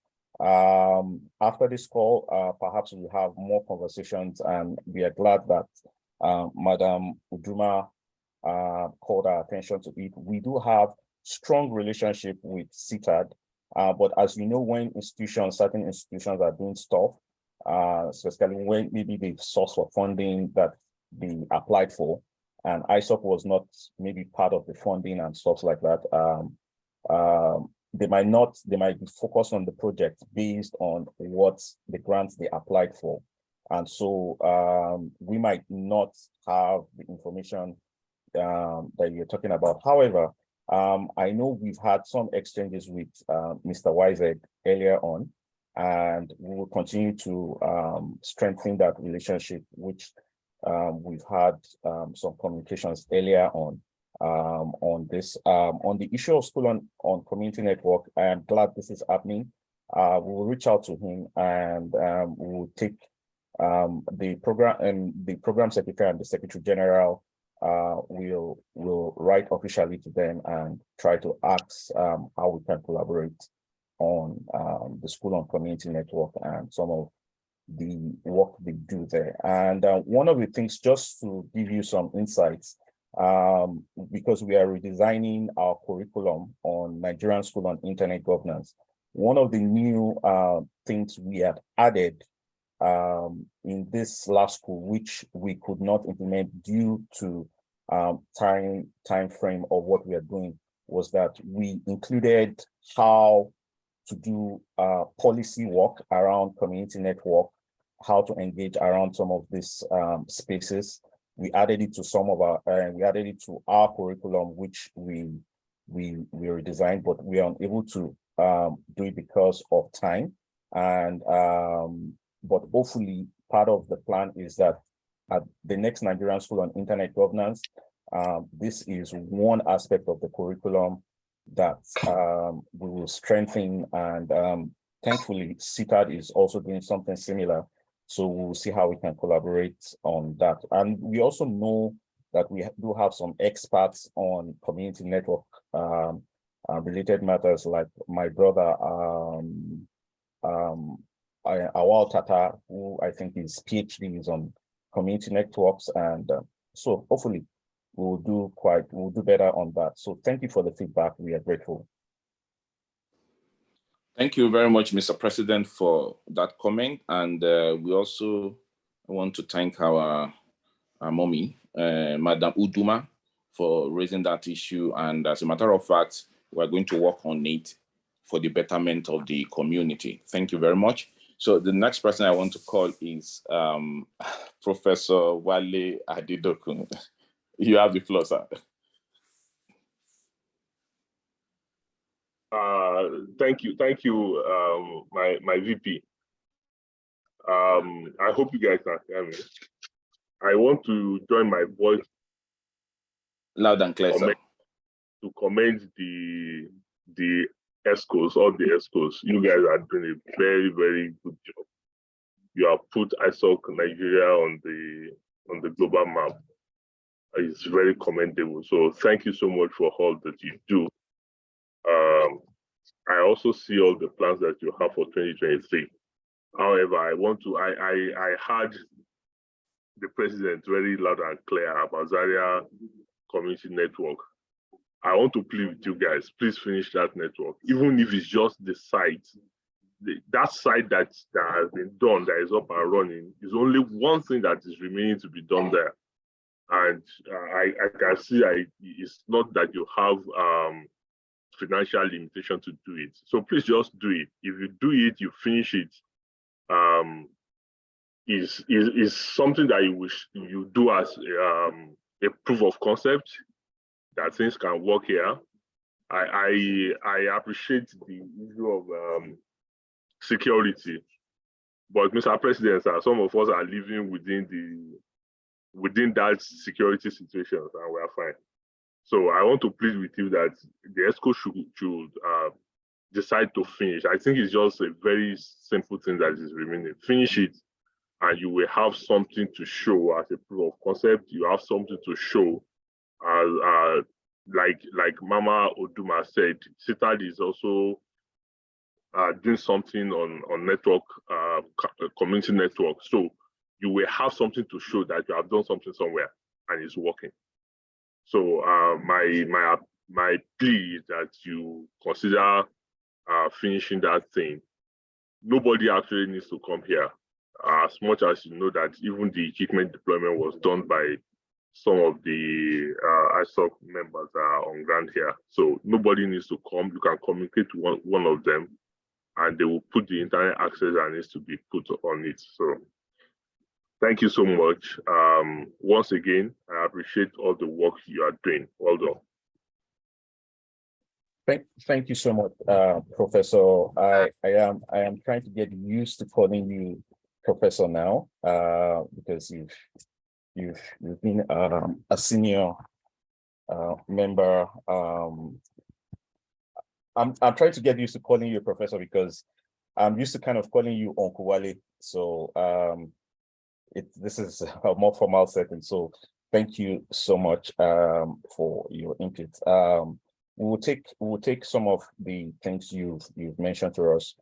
After this call, perhaps we'll have more conversations, and we are glad that Madam Uduma called our attention to it. We do have strong relationship with CTAD, but as you know, when certain institutions are doing stuff, especially when maybe the source for funding that they applied for, and ISOC was not maybe part of the funding and stuff like that, they might be focused on the project based on what the grants they applied for. And so we might not have the information that you're talking about. However, I know we've had some exchanges with Mr. YZ earlier on, and we will continue to strengthen that relationship, which we've had some communications earlier on this. On the issue of school on community network, I am glad this is happening. We will reach out to him and we will take the program secretary and the secretary general will write officially to them and try to ask how we can collaborate on the school on community network and some of the work they do there. And one of the things, just to give you some insights, because we are redesigning our curriculum on Nigerian School on Internet Governance, one of the new things we had added in this last school, which we could not implement due to time frame of what we are doing, was that we included how to do policy work around community network, how to engage around some of these spaces. We added it to some of our, we added it to our curriculum, which we redesigned, but we are unable to do it because of time. And but hopefully part of the plan is that at the next Nigerian School on Internet Governance, this is one aspect of the curriculum that we will strengthen, and thankfully CTAD is also doing something similar. So we'll see how we can collaborate on that. And we also know that we do have some experts on community network related matters, like my brother, Awal Tata, who I think his PhD is on community networks. And so hopefully we'll do better on that. So thank you for the feedback. We are grateful. Thank you very much, Mr. President, for that comment. And we also want to thank our mommy, Madam Uduma, for raising that issue. And as a matter of fact, we're going to work on it for the betterment of the community. Thank you very much. So the next person I want to call is Professor Wale Adedokun. You have the floor, sir. Thank you, my VP. I hope you guys can hear me. I want to join my voice loud and clear, sir, to commend the ESCOs, all the ESCOs. You guys are doing a very, very good job. You have put ISOC Nigeria on the global map. It's very commendable. So thank you so much for all that you do. I also see all the plans that you have for 2023. However, I heard the president very loud and clear about Zaria Community Network. I want to plead with you guys, please finish that network, even if it's just the site. That site that has been done, that is up and running, is only one thing that is remaining to be done there. And I can see it's not that you have financial limitation to do it. So please just do it. If you do it, you finish it. Is something that you do as a proof of concept that things can work here. I appreciate the issue of security, but Mr. President, some of us are living within that security situation, and we are fine. So I want to plead with you that the ESCO should decide to finish. I think it's just a very simple thing that is remaining. Finish it, and you will have something to show as a proof of concept. You have something to show as like Mama Oduma said, CTAD is also doing something on network, community network. So you will have something to show that you have done something somewhere and it's working. So my plea is that you consider finishing that thing. Nobody actually needs to come here, as much as you know that even the equipment deployment was done by some of the ISOC members are on ground here. So nobody needs to come. You can communicate to one of them and they will put the internet access that needs to be put on it. So thank you so much. Once again, I appreciate all the work you are doing. Well done. Thank you so much, Professor. I am trying to get used to calling you Professor now, because you've been a senior member. I'm trying to get used to calling you a professor because I'm used to kind of calling you Uncle Wale. So this is a more formal setting. So thank you so much for your input. We will take some of the things you've mentioned to us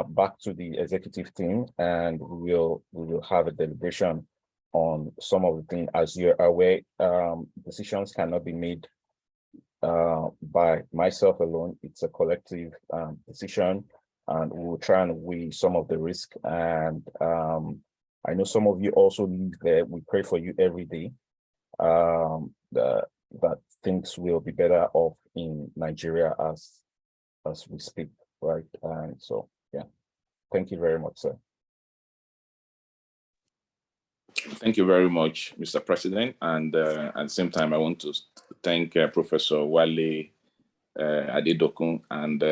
back to the executive team, and we will have a deliberation on some of the things. As you're aware, decisions cannot be made by myself alone. It's a collective decision, and we'll try and weigh some of the risk. And I know some of you also live there. We pray for you every day that things will be better off in Nigeria as we speak, right? And so, yeah, thank you very much, sir. Thank you very much, Mr. President. And at the same time, I want to thank Professor Wale Adedokun, and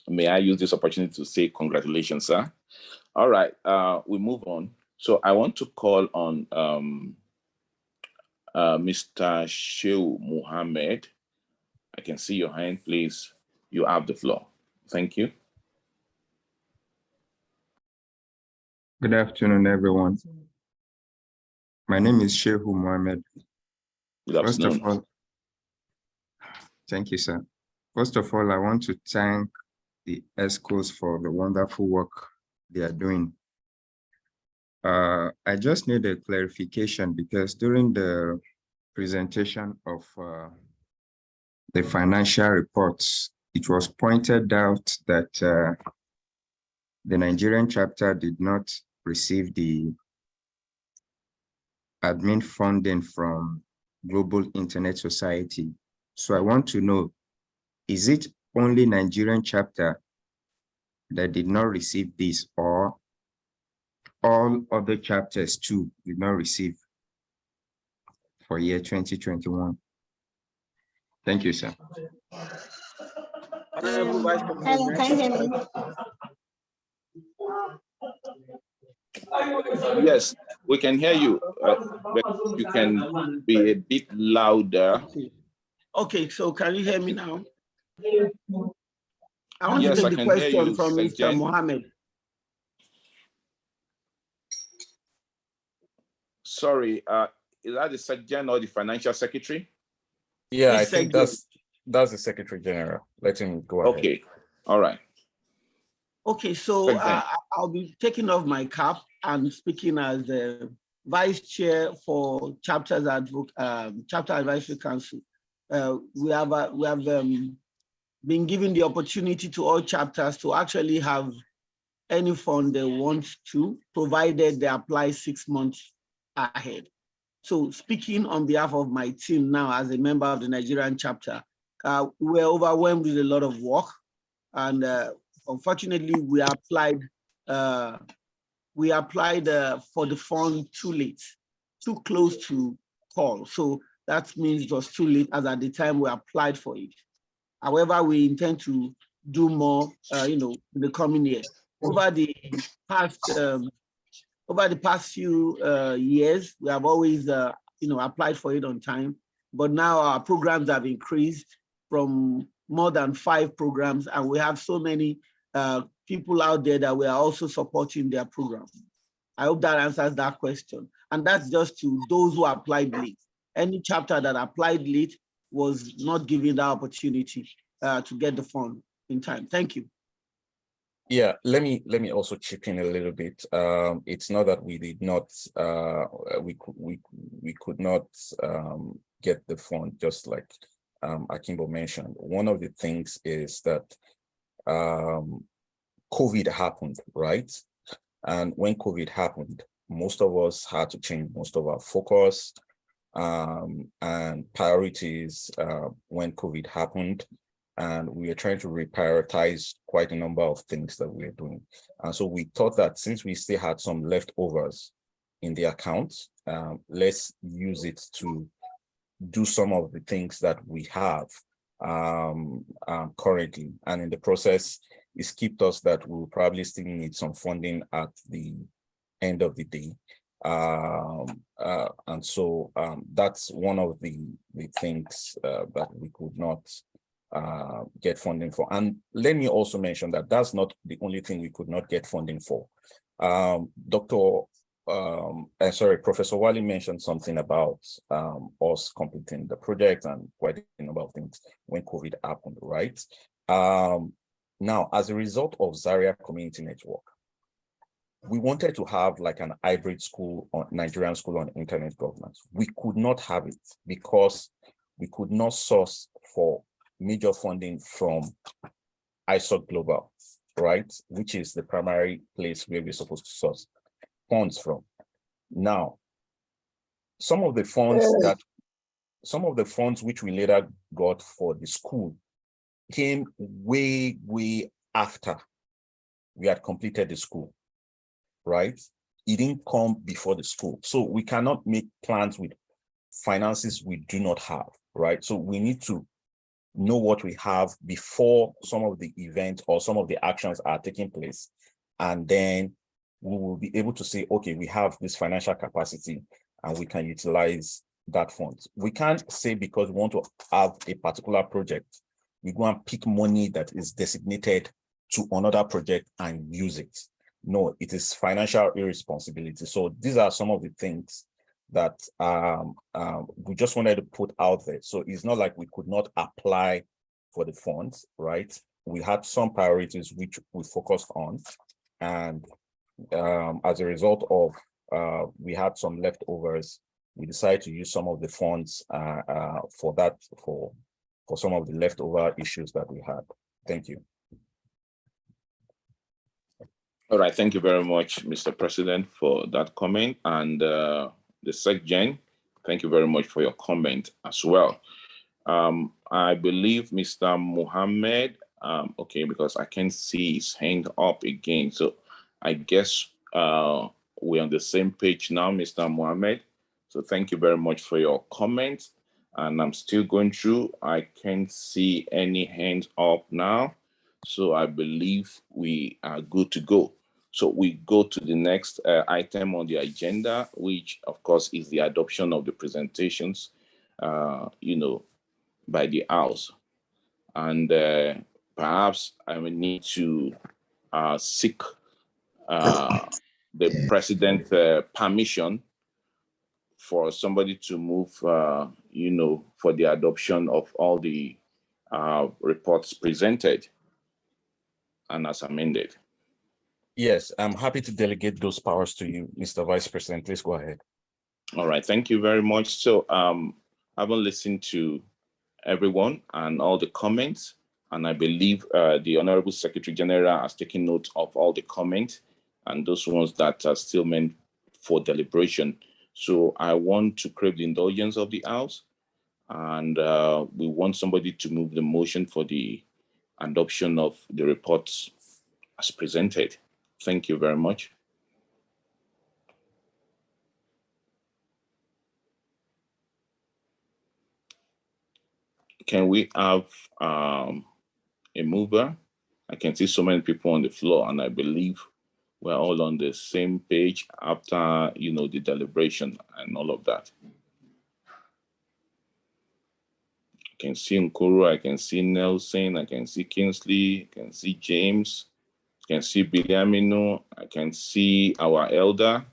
may I use this opportunity to say congratulations, sir. All right, we move on. So I want to call on Mr. Shehu Mohammed. I can see your hand, please. You have the floor. Thank you. Good afternoon, everyone. My name is Shehu Mohammed. Good afternoon. First of all, thank you, sir. First of all, I want to thank the ESCOs for the wonderful work they are doing. I just need a clarification because during the presentation of the financial reports, it was pointed out that the Nigerian chapter did not receive the admin funding from Global Internet Society. So I want to know, is it only Nigerian chapter that did not receive this, or all other chapters too did not receive for year 2021? Thank you, sir. Hello, can you hear me? Yes, we can hear you, but you can be a bit louder. Okay, so can you hear me now? I want Yes, to I take the can hear question you, from Mr. Sajjan. Mohammed. Sorry, is that the Sajjan or the financial secretary? Yeah, I It's think Sajjan. that's the Secretary General. Let him go ahead. Okay, all right. Okay, so Sajjan. I'll be taking off my cap and speaking as the Vice Chair for Chapter Advisory Council. We have been given the opportunity to all chapters to actually have any fund they want to, provided they apply 6 months ahead. So speaking on behalf of my team now as a member of the Nigerian chapter, we're overwhelmed with a lot of work, and unfortunately we applied for the fund too late, too close to call. So that means it was too late as at the time we applied for it. However, we intend to do more, in the coming year. Over the past few years, we have always, applied for it on time. But now our programs have increased from more than 5 programs, and we have so many people out there that we are also supporting their programs. I hope that answers that question. And that's just to those who applied late. Any chapter that applied late was not given the opportunity to get the fund in time. Thank you. Yeah, let me also chip in a little bit. It's not that we did not we could not get the fund, just like Akimbo mentioned. One of the things is that COVID happened, right? And when COVID happened, most of us had to change most of our focus and priorities when COVID happened. And we are trying to reprioritize quite a number of things that we are doing. And so we thought that since we still had some leftovers in the account, let's use it to do some of the things that we have currently. And in the process, it's kept us that we'll probably still need some funding at the end of the day. And so that's one of the things that we could not get funding for. And let me also mention that that's not the only thing we could not get funding for. Professor Wali mentioned something about us completing the project and quite a number of things when COVID happened, right? Now, as a result of Zaria Community Network, we wanted to have like an hybrid school on Nigerian school on internet governance. We could not have it because we could not source for major funding from ISOC Global, right? Which is the primary place where we're supposed to source funds from. Now, some of the funds which we later got for the school came way after we had completed the school, right? It didn't come before the school. So we cannot make plans with finances we do not have, right? So we need to know what we have before some of the events or some of the actions are taking place. And then we will be able to say, okay, we have this financial capacity and we can utilize that fund. We can't say because we want to have a particular project, we go and pick money that is designated to another project and use it. No, it is financial irresponsibility. So these are some of the things that we just wanted to put out there. So it's not like we could not apply for the funds, right? We had some priorities which we focused on, and as a result of we had some leftovers, we decided to use some of the funds for some of the leftover issues that we had. Thank you. All right, thank you very much, Mr. President, for that comment. And the SecGen, thank you very much for your comment as well. I believe Mr. Mohammed, okay, because I can see his hand up again. So I guess we're on the same page now, Mr. Mohammed. So thank you very much for your comment. And I'm still going through. I can't see any hands up now. So I believe we are good to go. So we go to the next item on the agenda, which of course is the adoption of the presentations, by the House. And perhaps I will need to seek the President's permission for somebody to move, for the adoption of all the reports presented and as amended. Yes, I'm happy to delegate those powers to you, Mr. Vice President. Please go ahead. All right, thank you very much. So I've listened to everyone and all the comments, and I believe the Honorable Secretary General has taken note of all the comments and those ones that are still meant for deliberation. So I want to crave the indulgence of the House, and we want somebody to move the motion for the adoption of the reports as presented. Thank you very much. Can we have a mover? I can see so many people on the floor, and I believe we're all on the same page after, the deliberation and all of that. I can see Nkuru, I can see Nelson, I can see Kingsley, I can see James, I can see Biliamino, I can see our elder,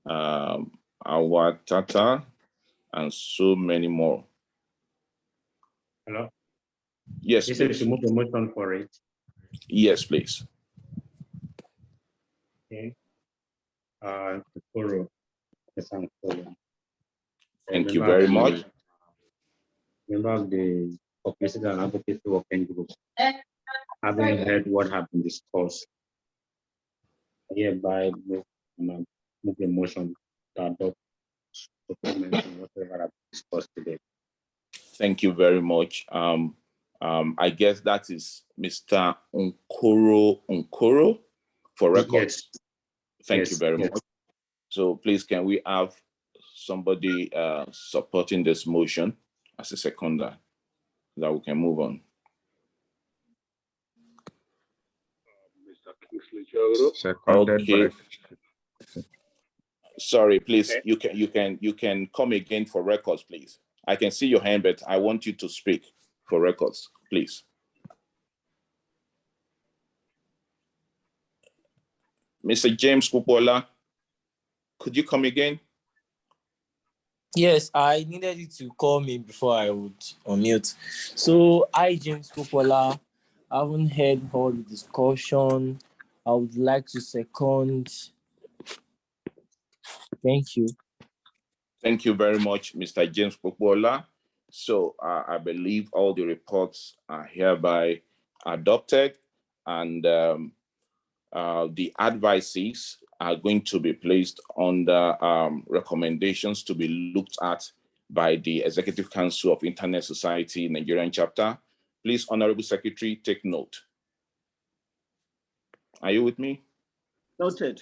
our Tata, and so many more. Hello? Yes, you said please. to move the motion for it. Yes, please. Okay. Nkuru. Yes, Nkuru. Thank you very much. Member of the Publicity and Advocacy Working Group, having heard what has been discussed, I hereby move the motion to adopt whatever has been discussed today. Thank you very much. I guess that is Mr. Nkuru for records. Yes. Thank you very much. So please, can we have somebody supporting this motion as a seconder that we can move on? Mr. Kingsley Chogro. Seconded by. Sorry, please, you can come again for records, please. I can see your hand, but I want you to speak for records, please. Mr. James Kupola, could you come again? Yes, I needed you to call me before I would unmute. So, I, James Kupola, I haven't heard all the discussion. I would like to second. Thank you. Thank you very much, Mr. James Kupola. So I believe all the reports are hereby adopted, and the advices are going to be placed under recommendations to be looked at by the Executive Council of Internet Society Nigerian chapter. Please, Honorable Secretary, take note. Are you with me? Noted.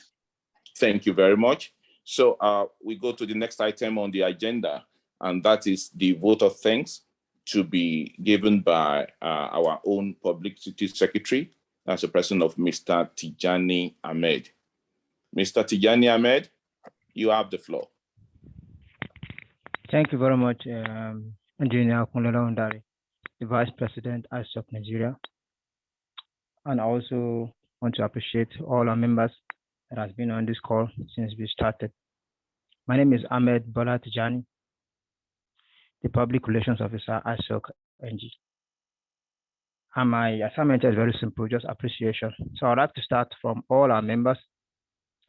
Thank you very much. So we go to the next item on the agenda, and that is the vote of thanks to be given by our own Publicity Secretary, as a person of Mr. Tijani Ahmed. Mr. Tijani Ahmed, you have the floor. Thank you very much, Engineer Kunle Ondare, the Vice President, ISOC Nigeria. And I also want to appreciate all our members that has been on this call since we started. My name is Ahmed Bola Tijani, the Public Relations Officer, ISOC NG. And my assignment is very simple, just appreciation. So I'd like to start from all our members,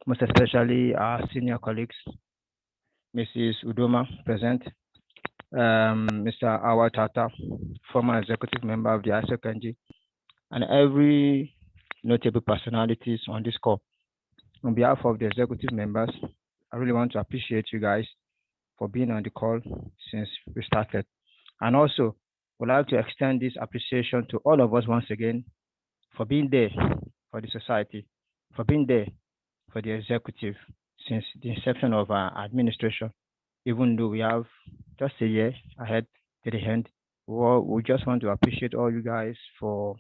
most especially our senior colleagues, Mrs. Udoma, present, Mr. Awa Tata, former executive member of the ISOC NG, and every notable personalities on this call. On behalf of the executive members, I really want to appreciate you guys for being on the call since we started. And also, would like to extend this appreciation to all of us once again for being there for the society, for being there for the executive since the inception of our administration. Even though we have just a year ahead to the end, we just want to appreciate all you guys for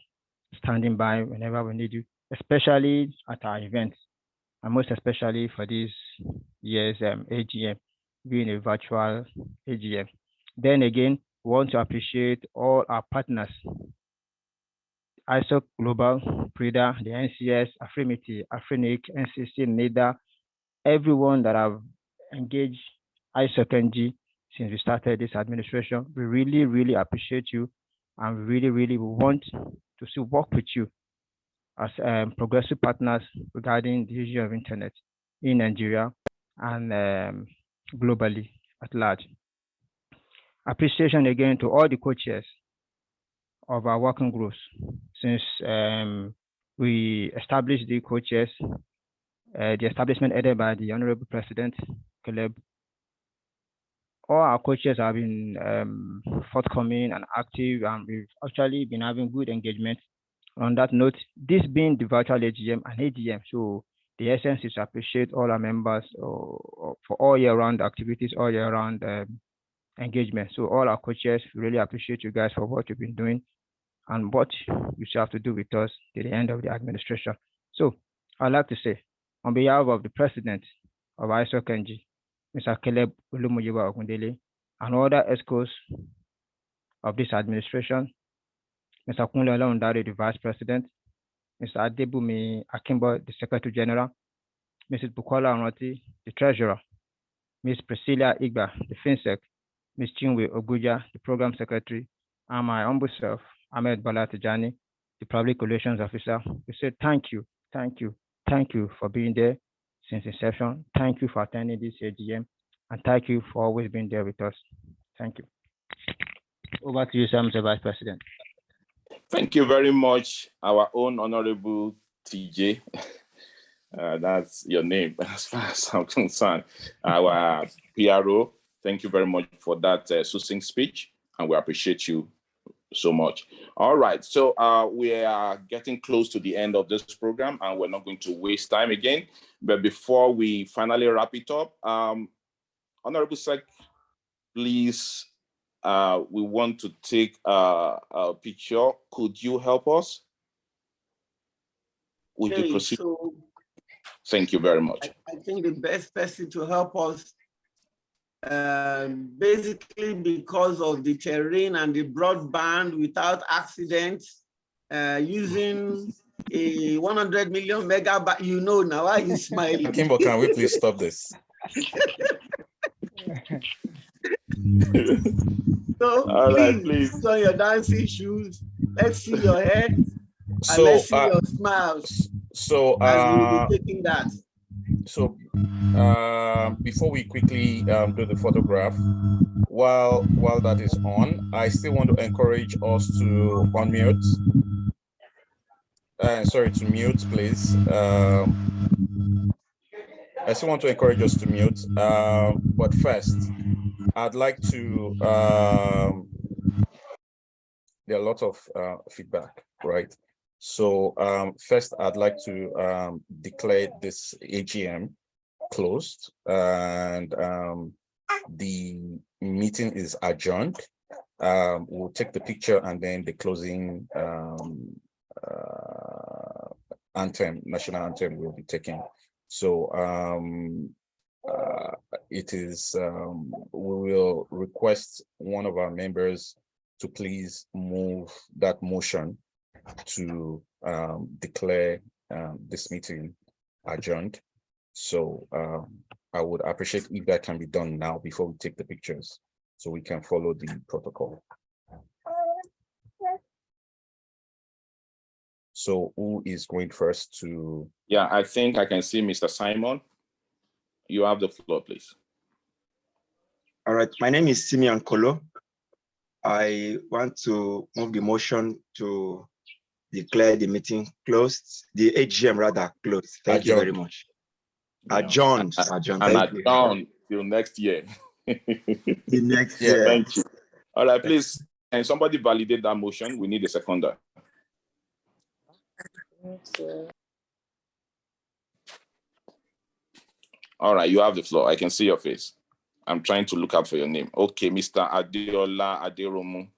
standing by whenever we need you, especially at our events, and most especially for this year's AGM, being a virtual AGM. Then again, we want to appreciate all our partners, ISOC Global, PRIDA, the NCS, Afrimity, Afrinic, NCC, NIDA, everyone that have engaged ISOC NG since we started this administration. We really, really appreciate you, and we really, really want to still work with you as progressive partners regarding the issue of internet in Nigeria and globally at large. Appreciation again to all the co-chairs of our working groups since we established the co-chairs, the establishment headed by the Honorable President Caleb. All our co-chairs have been forthcoming and active, and we've actually been having good engagement. On that note, this being the virtual AGM and AGM, so the essence is to appreciate all our members for all year-round activities, all year-round engagement. So all our co-chairs, really appreciate you guys for what you've been doing and what you still have to do with us till the end of the administration. So I'd like to say, on behalf of the President of ISOC NG, Mr. Caleb Olumuyiwa Ogundele, and other ESCOs of this administration, Mr. Kunle Ondare, the Vice President, Mr. Adebumi Akimbo, the Secretary General, Mrs. Bukola Onroti, the Treasurer, Ms. Priscilla Igba, the FinSec, Ms. Chinwe Oguja, the Program Secretary, and my humble self, Ahmed Bola Tijani, the Public Relations Officer. We say thank you, thank you, thank you for being there since inception. Thank you for attending this AGM, and thank you for always being there with us. Thank you. Over to you, sir, Mr. Vice President. Thank you very much, our own Honorable TJ. That's your name as far as I'm concerned. Our PRO, thank you very much for that succinct speech, and we appreciate you so much. All right, so we are getting close to the end of this program, and we're not going to waste time again. But before we finally wrap it up, Honorable Sec, please, we want to take a picture. Could you help us? Would you proceed? So Thank you very much. I think the best person to help us, basically because of the terrain and the broadband without accidents, using a 100 million megabyte, you know now, why are you smiling? Kimbo, can we please stop this? So All right, please, please. put on your dancing shoes. Let's see your head and So, let's see your smiles so, as we'll be taking that. So before we quickly do the photograph, while that is on, I still want to encourage us to unmute. Sorry, to mute, please. I still want to encourage us to mute. But first, I'd like to, there are a lot of feedback, right? So first, I'd like to declare this AGM closed, and the meeting is adjourned. We'll take the picture and then the closing anthem, national anthem, will be taken. So it is, we will request one of our members to please move that motion to declare this meeting adjourned. So I would appreciate if that can be done now before we take the pictures, so we can follow the protocol. So who is going first to? Yeah, I think I can see Mr. Simon. You have the floor, please. All right, my name is Simeon Kolo. I want to move the motion to declare the meeting closed, the AGM rather closed. Thank you very much. Adjourned. Adjourned. And Thank you. adjourned till next year. The next year. Thank you. All right, please, can somebody validate that motion? We need a seconder. All right, you have the floor. I can see your face. I'm trying to look up for your name. Okay, Mr. Adeola Aderomu,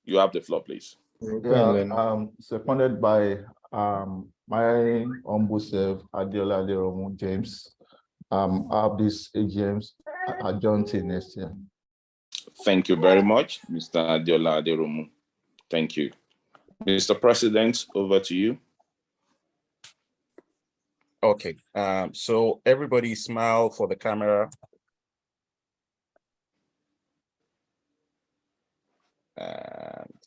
you have the floor, please. Yeah, seconded by my humble self, Adeola Aderomu James. I have this AGM adjourned till next year. Thank you very much, Mr. Adeola Aderomu. Thank you. Mr. President, over to you. Okay, so everybody smile for the camera.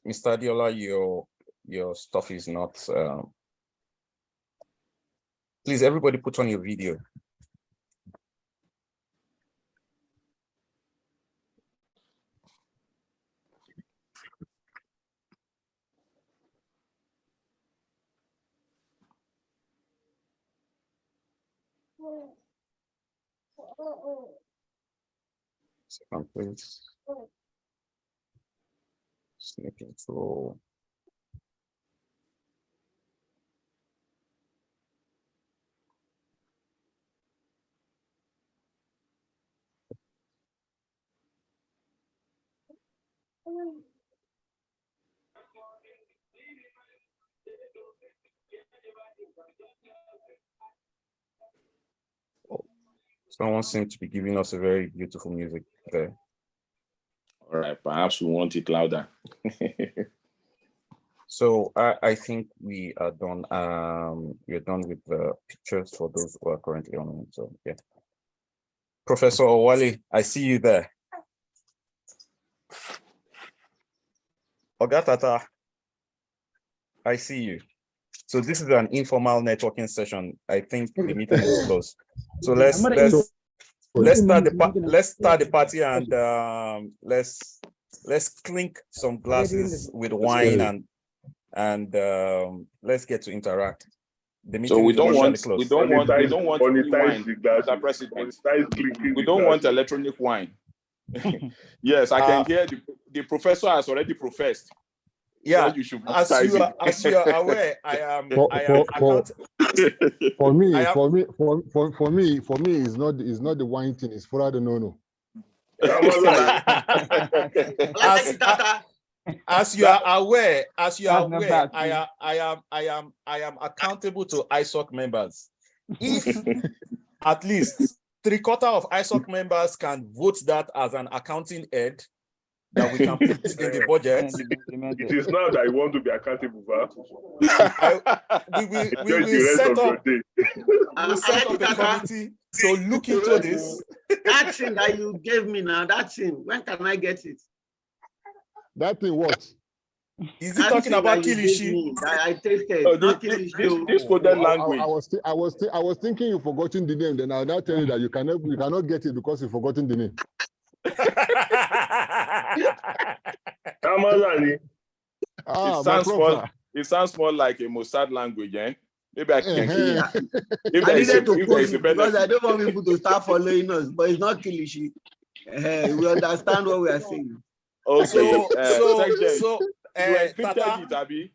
Mr. Adeola, your stuff is not. Please, everybody, put on your video. Second, please. Snip control. Someone seems to be giving us a very beautiful music there. All right, perhaps we want it louder. So I think we are done. We're done with the pictures for those who are currently on. So yeah, Professor Owali, I see you there. Ogatata, I see you. So this is an informal networking session. I think the meeting is closed. So let's start the party, and let's clink some glasses with wine, and let's get to interact. The meeting so we is don't want closed. free wine, Mr. President. We don't want electronic wine. Yes, I can hear the professor has already professed. Yeah, so you should as you are aware, I am for me, it's not the wine thing, it's for the no. As you are aware, I am accountable to ISOC members. If at least 3/4 of ISOC members can vote that as an accounting aid that we can put in the budget. It is now that you want to be accountable for. We will set up a committee to look into this. That thing that you gave me now, that thing, when can I get it? That thing what? Is he talking about Kilishi? I tasted. This coded language. I was thinking you've forgotten the name. Then I'll now tell you that you cannot get it because you've forgotten the name. It sounds more like a Mossad language, eh? Maybe I can kill you. I needed to put it because I don't want people to start following us, but it's not Kilishi. We understand what we are saying. Okay. You encrypted it, Abi.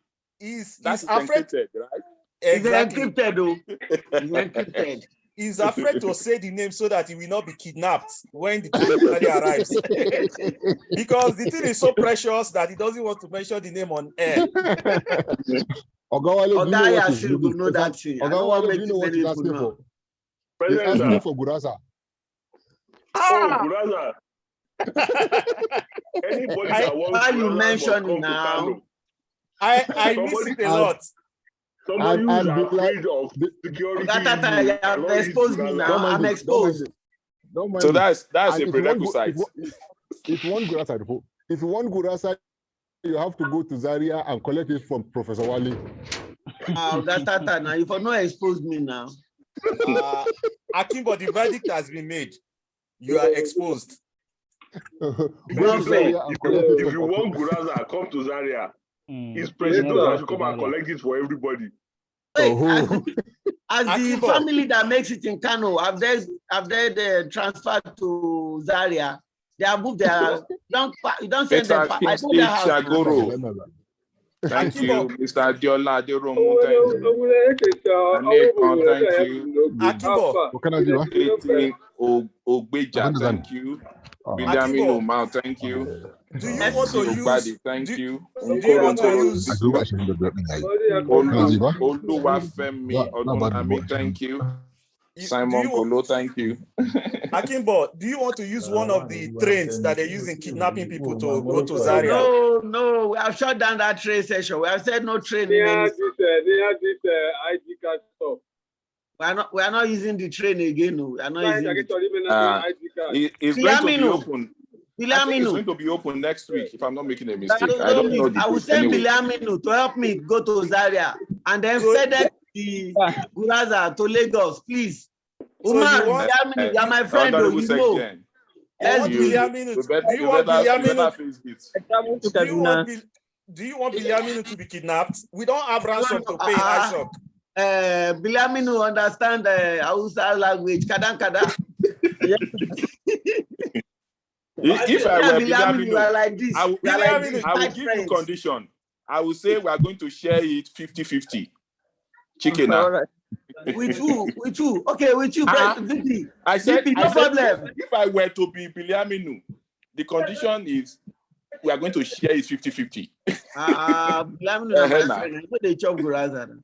That's encrypted, right? Exactly. It's encrypted, though. It's encrypted. He's afraid to say the name so that he will not be kidnapped when the time arrives. Because the thing is so precious that he doesn't want to mention the name on air. Ogaya should know that thing. I don't want to make too many people know. He's asking for Gurasa. Oh, Gurasa. Anybody that wants why you mention it now? I miss it a lot. Somebody who's afraid of security. You have exposed me now. I'm exposed. So that's a prerequisite. If you want Gurasa, you have to go to Zaria and collect it from Professor Wali. Now you for not expose me now. Akimbo, the verdict has been made. You are exposed. If you want Gurasa, come to Zaria. His president should come and collect it for everybody. Wait, as the family that makes it in Kano, have they transferred to Zaria? They have moved there. You don't send them. I know their house. Thank you, Mr. Adiola Aderomu. Thank you. Akibo. What can I do? Ogbeja, thank you. Benjamin Omar, thank you. Do you want to use? Thank you. Do you want to use? Oluwafemi Odunami, thank you. Simon Kolo, thank you. Akimbo, do you want to use one of the trains that they use in kidnapping people to go to Zaria? No, we have shut down that train session. We have said no train. They have this ID card stuff. We are not using the train again. No. We are not using it. It's going to be open. I think it's going to be open next week, if I'm not making a mistake. I don't know. I will send Bilaminu to help me go to Zaria and then FedEx the Guraza to Lagos, please. Umar, Bilaminu, you are my friend, though, you know. Let's do you want Bilaminu to be kidnapped? We don't have ransom to pay ISOC. Bilaminu understand the Hausa language, Kadan. If I were Bilaminu, like this, I will give you condition. I will say we are going to share it 50-50. Chicken. Right. With who? Okay, with you, I said, no problem. If I were to be Bilaminu, the condition is we are going to share it 50-50. Bilaminu, they chop Guraza.